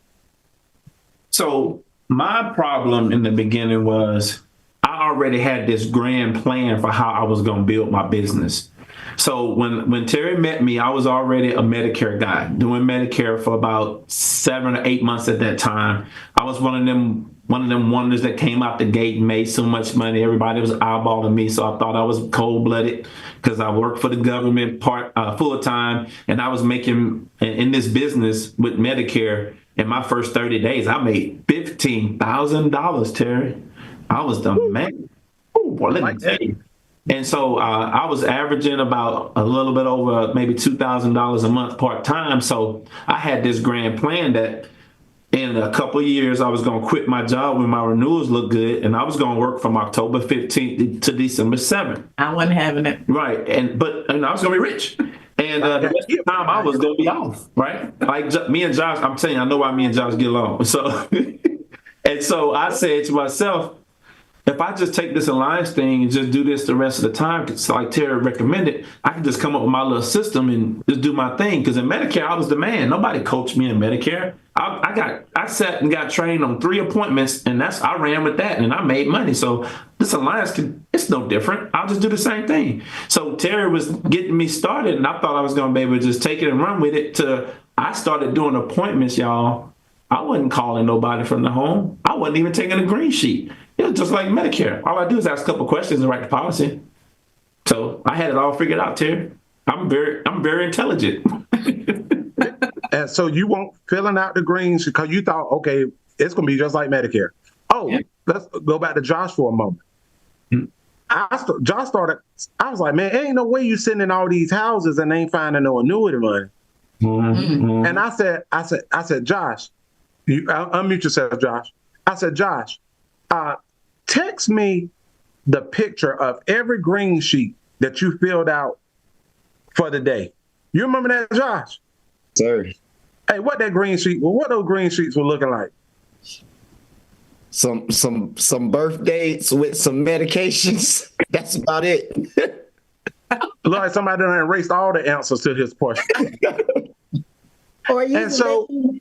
So my problem in the beginning was I already had this grand plan for how I was going to build my business. So when Terry met me, I was already a Medicare guy, doing Medicare for about 7 or 8 months at that time. I was one of them wonders that came out the gate and made so much money. Everybody was eyeballing me, so I thought I was cold-blooded because I worked for the government full time, and I was making in this business with Medicare. In my first 30 days, I made $15,000, Terry. I was the man. Ooh, boy, let me tell you. And so I was averaging about a little bit over maybe $2,000 a month part-time. So I had this grand plan that in a couple of years, I was going to quit my job when my renewals looked good, and I was going to work from October 15th to December 7th.
I wasn't having it.
Right. But I was going to be rich. And the rest of the time, I was going to be off, right? Like me and Josh, I'm telling you, I know why me and Josh get along. So, and so I said to myself, if I just take this alliance thing and just do this the rest of the time, because like Terry recommended, I can just come up with my little system and just do my thing. Because in Medicare, I was the man. Nobody coached me in Medicare. I sat and got trained on 3 appointments, and I ran with that, and I made money. So this alliance, it's no different. I'll just do the same thing. So Terry was getting me started, and I thought I was going to be able to just take it and run with it. I started doing appointments, y'all. I wasn't calling nobody from the home. I wasn't even taking a green sheet. It was just like Medicare. All I do is ask a couple questions and write the policy. So I had it all figured out, Terry. I'm very intelligent.
And so you weren't filling out the greens because you thought, okay, it's going to be just like Medicare. Oh, yeah. Let's go back to Josh for a moment. Mm-hmm. Josh started, I was like, man, ain't no way you sitting in all these houses and ain't finding no annuity money. Mm-hmm. And I said, Josh, you unmute yourself, Josh. I said, Josh, text me the picture of every green sheet that you filled out for the day. You remember that, Josh?
Sir.
Hey, what those green sheets were looking like?
Some birth dates with some medications. That's about it.
Look like somebody done erased all the answers to his question.
Or when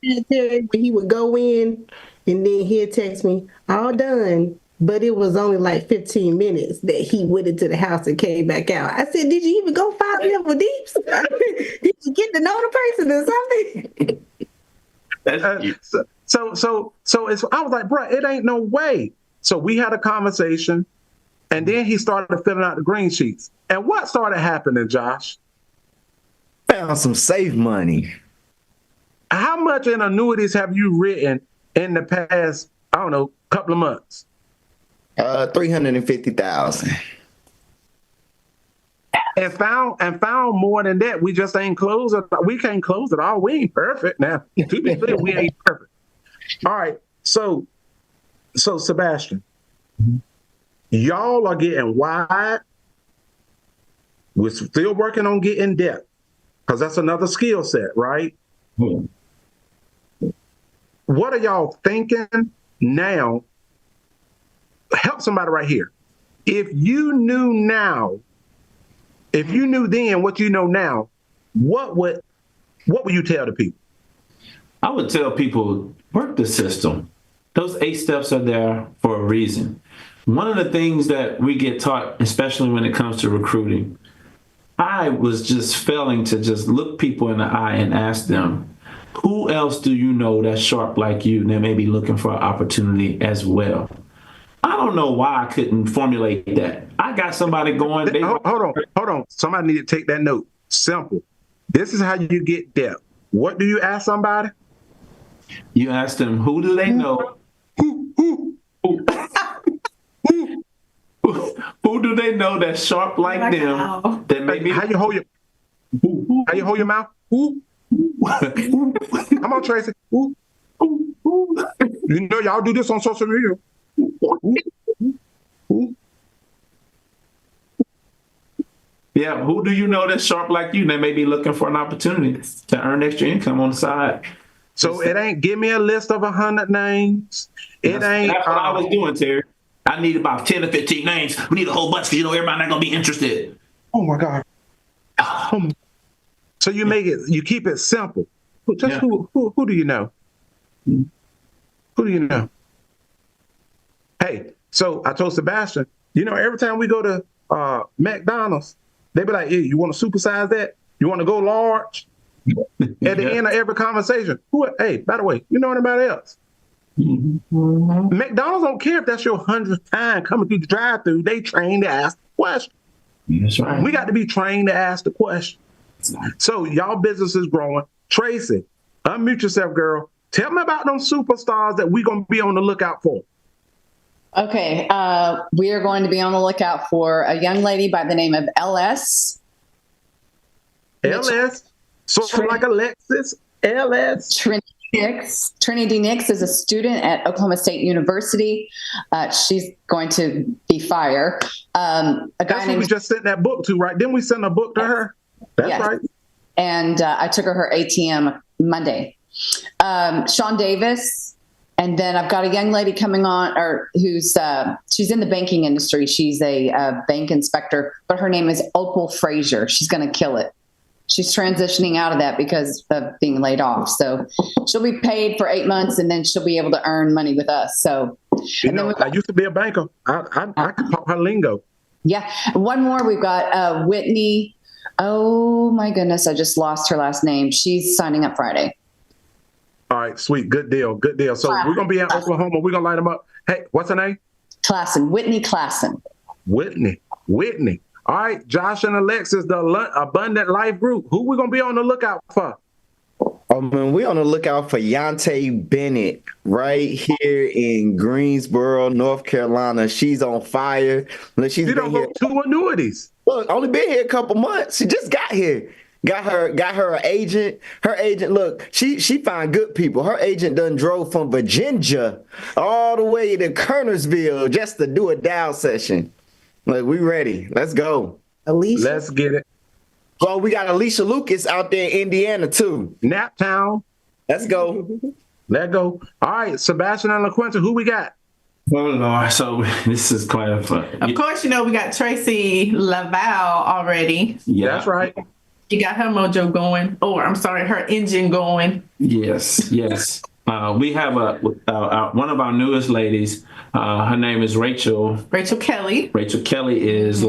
he would go in and then he'd text me, all done. But it was only like 15 minutes that he went into the house and came back out. I said, did you even go 5 level deeps? Did you get to know the person or something?
So I was like, bro, it ain't no way. So we had a conversation, and then he started filling out the green sheets. And what started happening, Josh?
Found some save money.
How much in annuities have you written in the past, I don't know, couple of months?
350,000.
And found more than that. We just ain't closed it. We can't close it all. We ain't perfect now. To be clear, we ain't perfect. All right. So Sebastian, y'all are getting wide. We're still working on getting depth because that's another skill set, right?
Hmm.
What are y'all thinking now? Help somebody right here. If you knew then what you know now, what would you tell the people?
I would tell people, work the system. Those 8 steps are there for a reason. One of the things that we get taught, especially when it comes to recruiting, I was just failing to just look people in the eye and ask them, who else do you know that's sharp like you that may be looking for an opportunity as well? I don't know why I couldn't formulate that. I got somebody going.
Hold on. Somebody need to take that note. Simple. This is how you get depth. What do you ask somebody?
You ask them, who do they know? Who do they know that's sharp like them? That maybe
how you hold your mouth? Come on, Tracy. You know y'all do this on social media.
Yeah, who do you know that's sharp like you that may be looking for an opportunity to earn extra income on the side?
So it ain't give me a list of 100 names. That's what
I was doing, Terry. I need about 10 or 15 names. We need a whole bunch because everybody not gonna be interested.
Oh my God. So you keep it simple. Just who do you know? Who do you know? Hey, so I told Sebastian, every time we go to McDonald's, they be like, hey, you want to supersize that? You want to go large? At the end of every conversation, hey, by the way, you know anybody else? Mm-hmm. McDonald's don't care if that's your 100th time coming through the drive-thru. They trained to ask the question.
That's right.
We got to be trained to ask the question. So y'all business is growing. Tracy, unmute yourself, girl. Tell me about them superstars that we're going to be on the lookout for.
Okay. We are going to be on the lookout for a young lady by the name of LS.
LS? Sort of like Alexis? LS?
Trinity Nix is a student at Oklahoma State University. She's going to be fire.
That's who we just sent that book to, right? Didn't we send a book to her? That's right.
And I took her ATM Monday. Sean Davis. And then I've got a young lady coming on, she's in the banking industry. She's a bank inspector, but her name is Opal Frazier. She's going to kill it. She's transitioning out of that because of being laid off. So she'll be paid for 8 months and then she'll be able to earn money with us. So,
I used to be a banker. I could pop her lingo.
Yeah. One more. We've got Whitney. Oh my goodness. I just lost her last name. She's signing up Friday.
All right. Sweet. Good deal. Good deal. So we're going to be in Oklahoma. We're going to light them up. Hey, what's her name?
Klassen. Whitney Klassen.
Whitney. All right, Josh and Alexis, the Abundant Life Group. Who we gonna be on the lookout for?
Oh man, we on the lookout for Yante Bennett right here in Greensboro, North Carolina. She's on fire. She's
been here 2 annuities.
Look, only been here a couple months. She just got here. Got her an agent. Her agent, look, she find good people. Her agent done drove from Virginia all the way to Kernersville just to do a dial session. Like, we ready. Let's go.
Alicia.
Let's get it.
Oh, we got Alicia Lucas out there in Indiana, too.
Naptown.
Let's go.
Let's go. All right, Sebastian and LaQuinta, who we got?
Oh, Lord. So this is quite a fun.
Of course, we got Tracy Laval already.
Yeah,
that's right.
She got her mojo going. Her engine going.
Yes. We have one of our newest ladies. Her name is Rachel.
Rachel Kelly.
Rachel Kelly is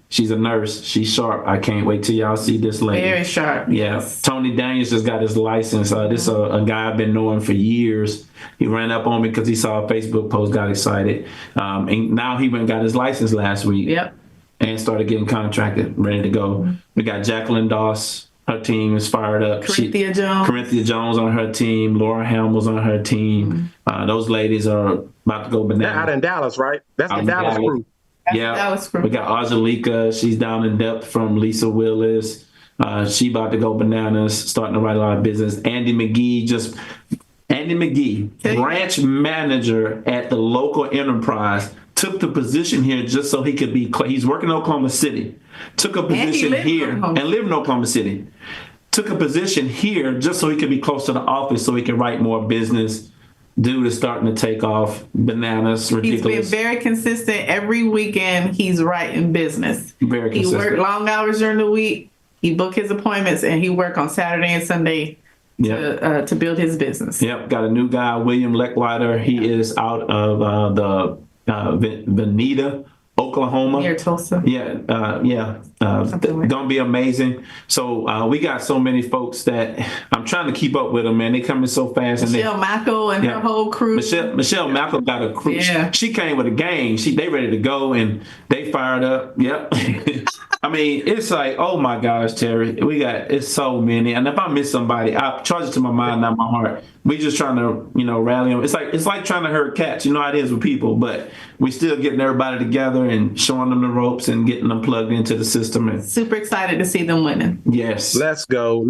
she's a nurse. She's sharp. I can't wait till y'all see this lady.
Very sharp.
Yeah.
Yes.
Tony Daniels just got his license. This is a guy I've been knowing for years. He ran up on me because he saw a Facebook post, got excited. And now he went and got his license last week.
Yep.
And started getting contracted, ready to go. Mm-hmm. We got Jacqueline Doss. Her team is fired up. Corinthia Jones on her team. Laura Hamill's on her team. Mm-hmm. Those ladies are about to go bananas.
They're out in Dallas, right? That's the Dallas crew.
We got Angelica. She's down in depth from Lisa Willis. She about to go bananas, starting to write a lot of business. Andy McGee, branch manager at the local enterprise, took the position here just so he could be. He's working in Oklahoma City. Took a position here and lived in Oklahoma City. Took a position here just so he could be close to the office, so he could write more business. Dude is starting to take off. Bananas, ridiculous.
He's been very consistent. Every weekend, he's writing business.
Very consistent.
He worked long hours during the week. He booked his appointments, and he worked on Saturday and Sunday to build his business.
Yep. Got a new guy, William Lecklider. He is out of the Veneta, Oklahoma.
Near Tulsa.
Gonna be amazing. So we got so many folks that I'm trying to keep up with them, man. They coming so fast.
Michelle Mackel and her whole crew.
Michelle Mackel got a crew.
Yeah.
She came with a gang. They ready to go and they fired up. Yep. I mean, it's like, oh my gosh, Terry, it's so many. And if I miss somebody, I charge it to my mind, not my heart. We just trying to, rally them. It's like trying to herd cats. You know how it is with people, but we still getting everybody together and showing them the ropes and getting them plugged into the system. And
super excited to see them winning.
Yes.
Let's go.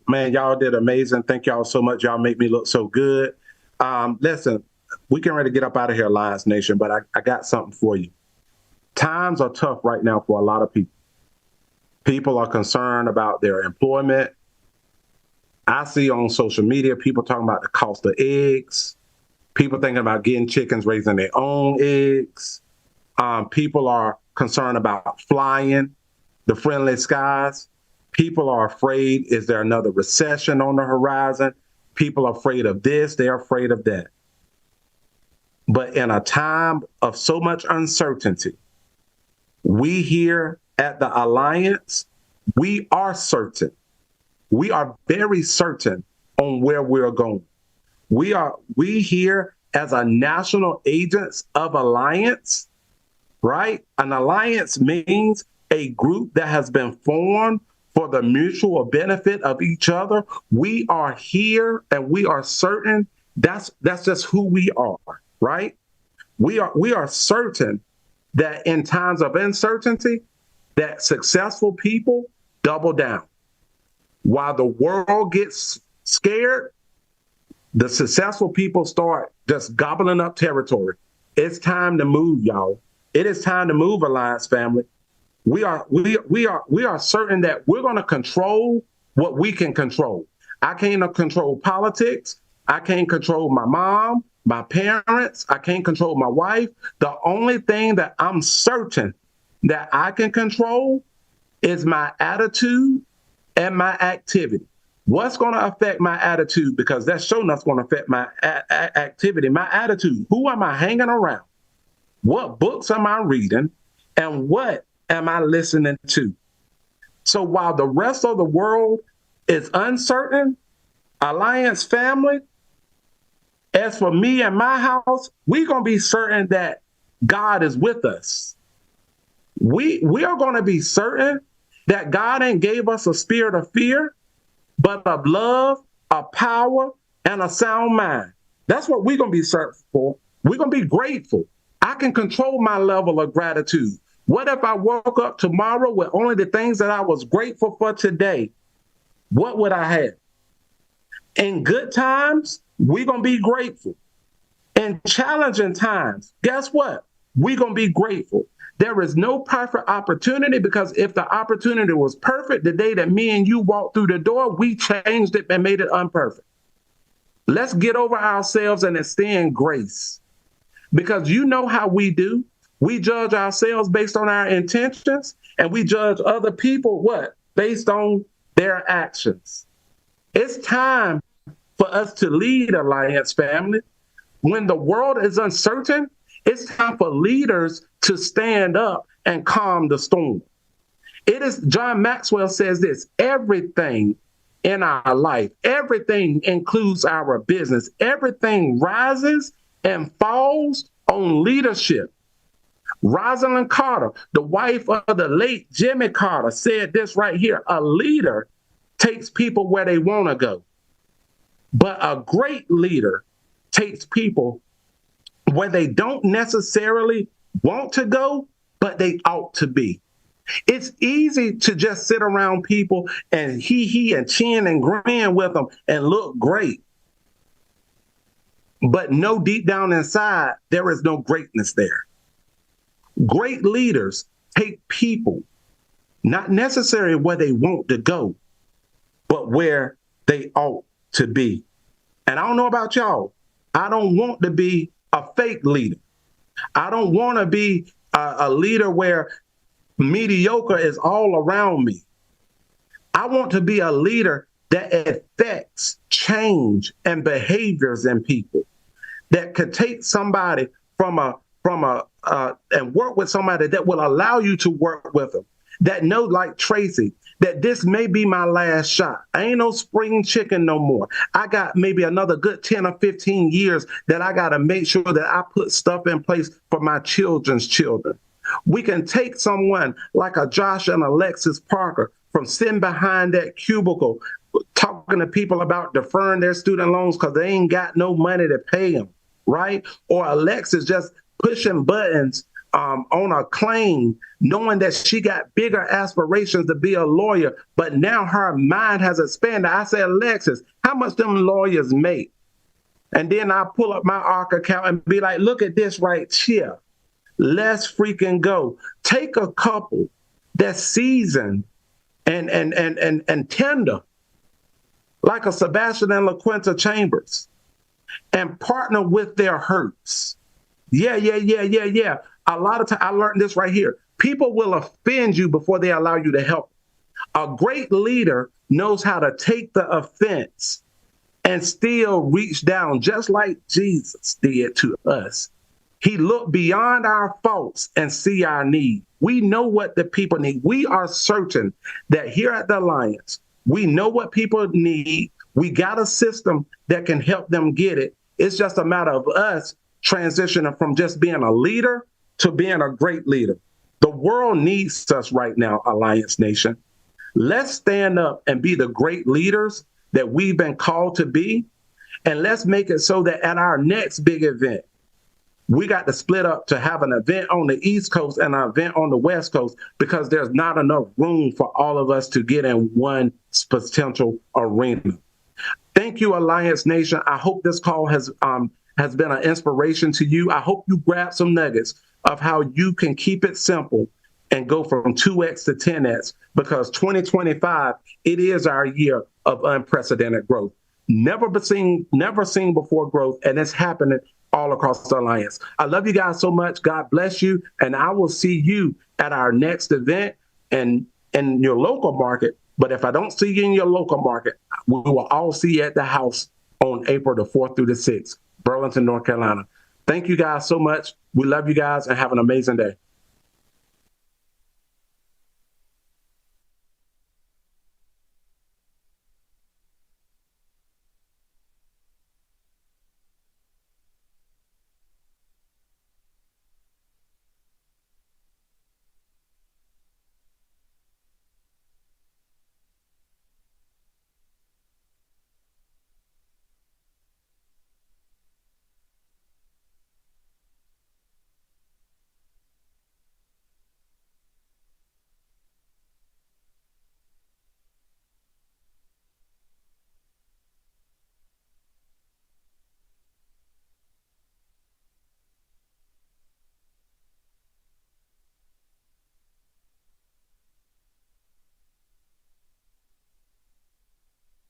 Man, y'all did amazing. Thank y'all so much. Y'all make me look so good. Listen, we can ready to get up out of here, Lions Nation, but I got something for you. Times are tough right now for a lot of people. People are concerned about their employment. I see on social media people talking about the cost of eggs. People thinking about getting chickens, raising their own eggs. People are concerned about flying, the friendly skies. People are afraid, is there another recession on the horizon? People are afraid of this, they're afraid of that. But in a time of so much uncertainty, we here at the Alliance, we are certain. We are very certain on where we're going. We here as a national agents of Alliance, right? An alliance means a group that has been formed for the mutual benefit of each other. We are here and we are certain that's just who we are, right? We are certain that in times of uncertainty, that successful people double down. While the world gets scared, the successful people start just gobbling up territory. It's time to move, y'all. It is time to move, Alliance family. We are certain that we're going to control what we can control. I can't control politics. I can't control my mom, my parents. I can't control my wife. The only thing that I'm certain that I can control is my attitude and my activity. What's going to affect my attitude? Because that's sure enough going to affect my activity, my attitude. Who am I hanging around? What books am I reading? And what am I listening to? So while the rest of the world is uncertain, Alliance family, as for me and my house, we're going to be certain that God is with us. We are going to be certain that God ain't gave us a spirit of fear, but of love, of power, and a sound mind. That's what we're going to be certain for. We're going to be grateful. I can control my level of gratitude. What if I woke up tomorrow with only the things that I was grateful for today? What would I have? In good times, we're going to be grateful. In challenging times, guess what? We're going to be grateful. There is no perfect opportunity, because if the opportunity was perfect, the day that me and you walked through the door, we changed it and made it unperfect. Let's get over ourselves and extend grace. Because you know how we do. We judge ourselves based on our intentions, and we judge other people, what? Based on their actions. It's time for us to lead, Alliance family. When the world is uncertain, it's time for leaders to stand up and calm the storm. It is, John Maxwell says this, everything in our life, everything includes our business, everything rises and falls on leadership. Rosalind Carter, the wife of the late Jimmy Carter, said this right here, a leader takes people where they want to go, but a great leader takes people where they don't necessarily want to go, but they ought to be. It's easy to just sit around people and he and chin and grin with them and look great. But no, deep down inside, there is no greatness there. Great leaders take people, not necessarily where they want to go, but where they ought to be. And I don't know about y'all. I don't want to be a fake leader. I don't want to be a leader where mediocre is all around me. I want to be a leader that affects change and behaviors in people, that could take somebody and work with somebody that will allow you to work with them, that know, like Tracy, that this may be my last shot. I ain't no spring chicken no more. I got maybe another good 10 or 15 years that I got to make sure that I put stuff in place for my children's children. We can take someone like a Josh and Alexis Parker from sitting behind that cubicle talking to people about deferring their student loans because they ain't got no money to pay them, right? Or Alexis just pushing buttons on a claim, knowing that she got bigger aspirations to be a lawyer, but now her mind has expanded. I say, Alexis, how much them lawyers make? And then I pull up my ARC account and be like, look at this right here. Let's freaking go. Take a couple that's seasoned and tender, like a Sebastian and LaQuinta Chambers, and partner with their hurts. Yeah. A lot of times, I learned this right here. People will offend you before they allow you to help. A great leader knows how to take the offense and still reach down, just like Jesus did to us. He looked beyond our faults and see our need. We know what the people need. We are certain that here at the Alliance, we know what people need. We got a system that can help them get it. It's just a matter of us transitioning from just being a leader to being a great leader. The world needs us right now, Alliance Nation. Let's stand up and be the great leaders that we've been called to be. And let's make it so that at our next big event, we got to split up to have an event on the East Coast and an event on the West Coast, because there's not enough room for all of us to get in one potential arena. Thank you, Alliance Nation. I hope this call has been an inspiration to you. I hope you grab some nuggets of how you can keep it simple and go from 2x to 10x, because 2025, it is our year of unprecedented growth. Never seen before growth, and it's happening all across the Alliance. I love you guys so much. God bless you, and I will see you at our next event and in your local market. But if I don't see you in your local market, we will all see you at the house on April the 4th through the 6th, Burlington, North Carolina. Thank you guys so much. We love you guys, and have an amazing day.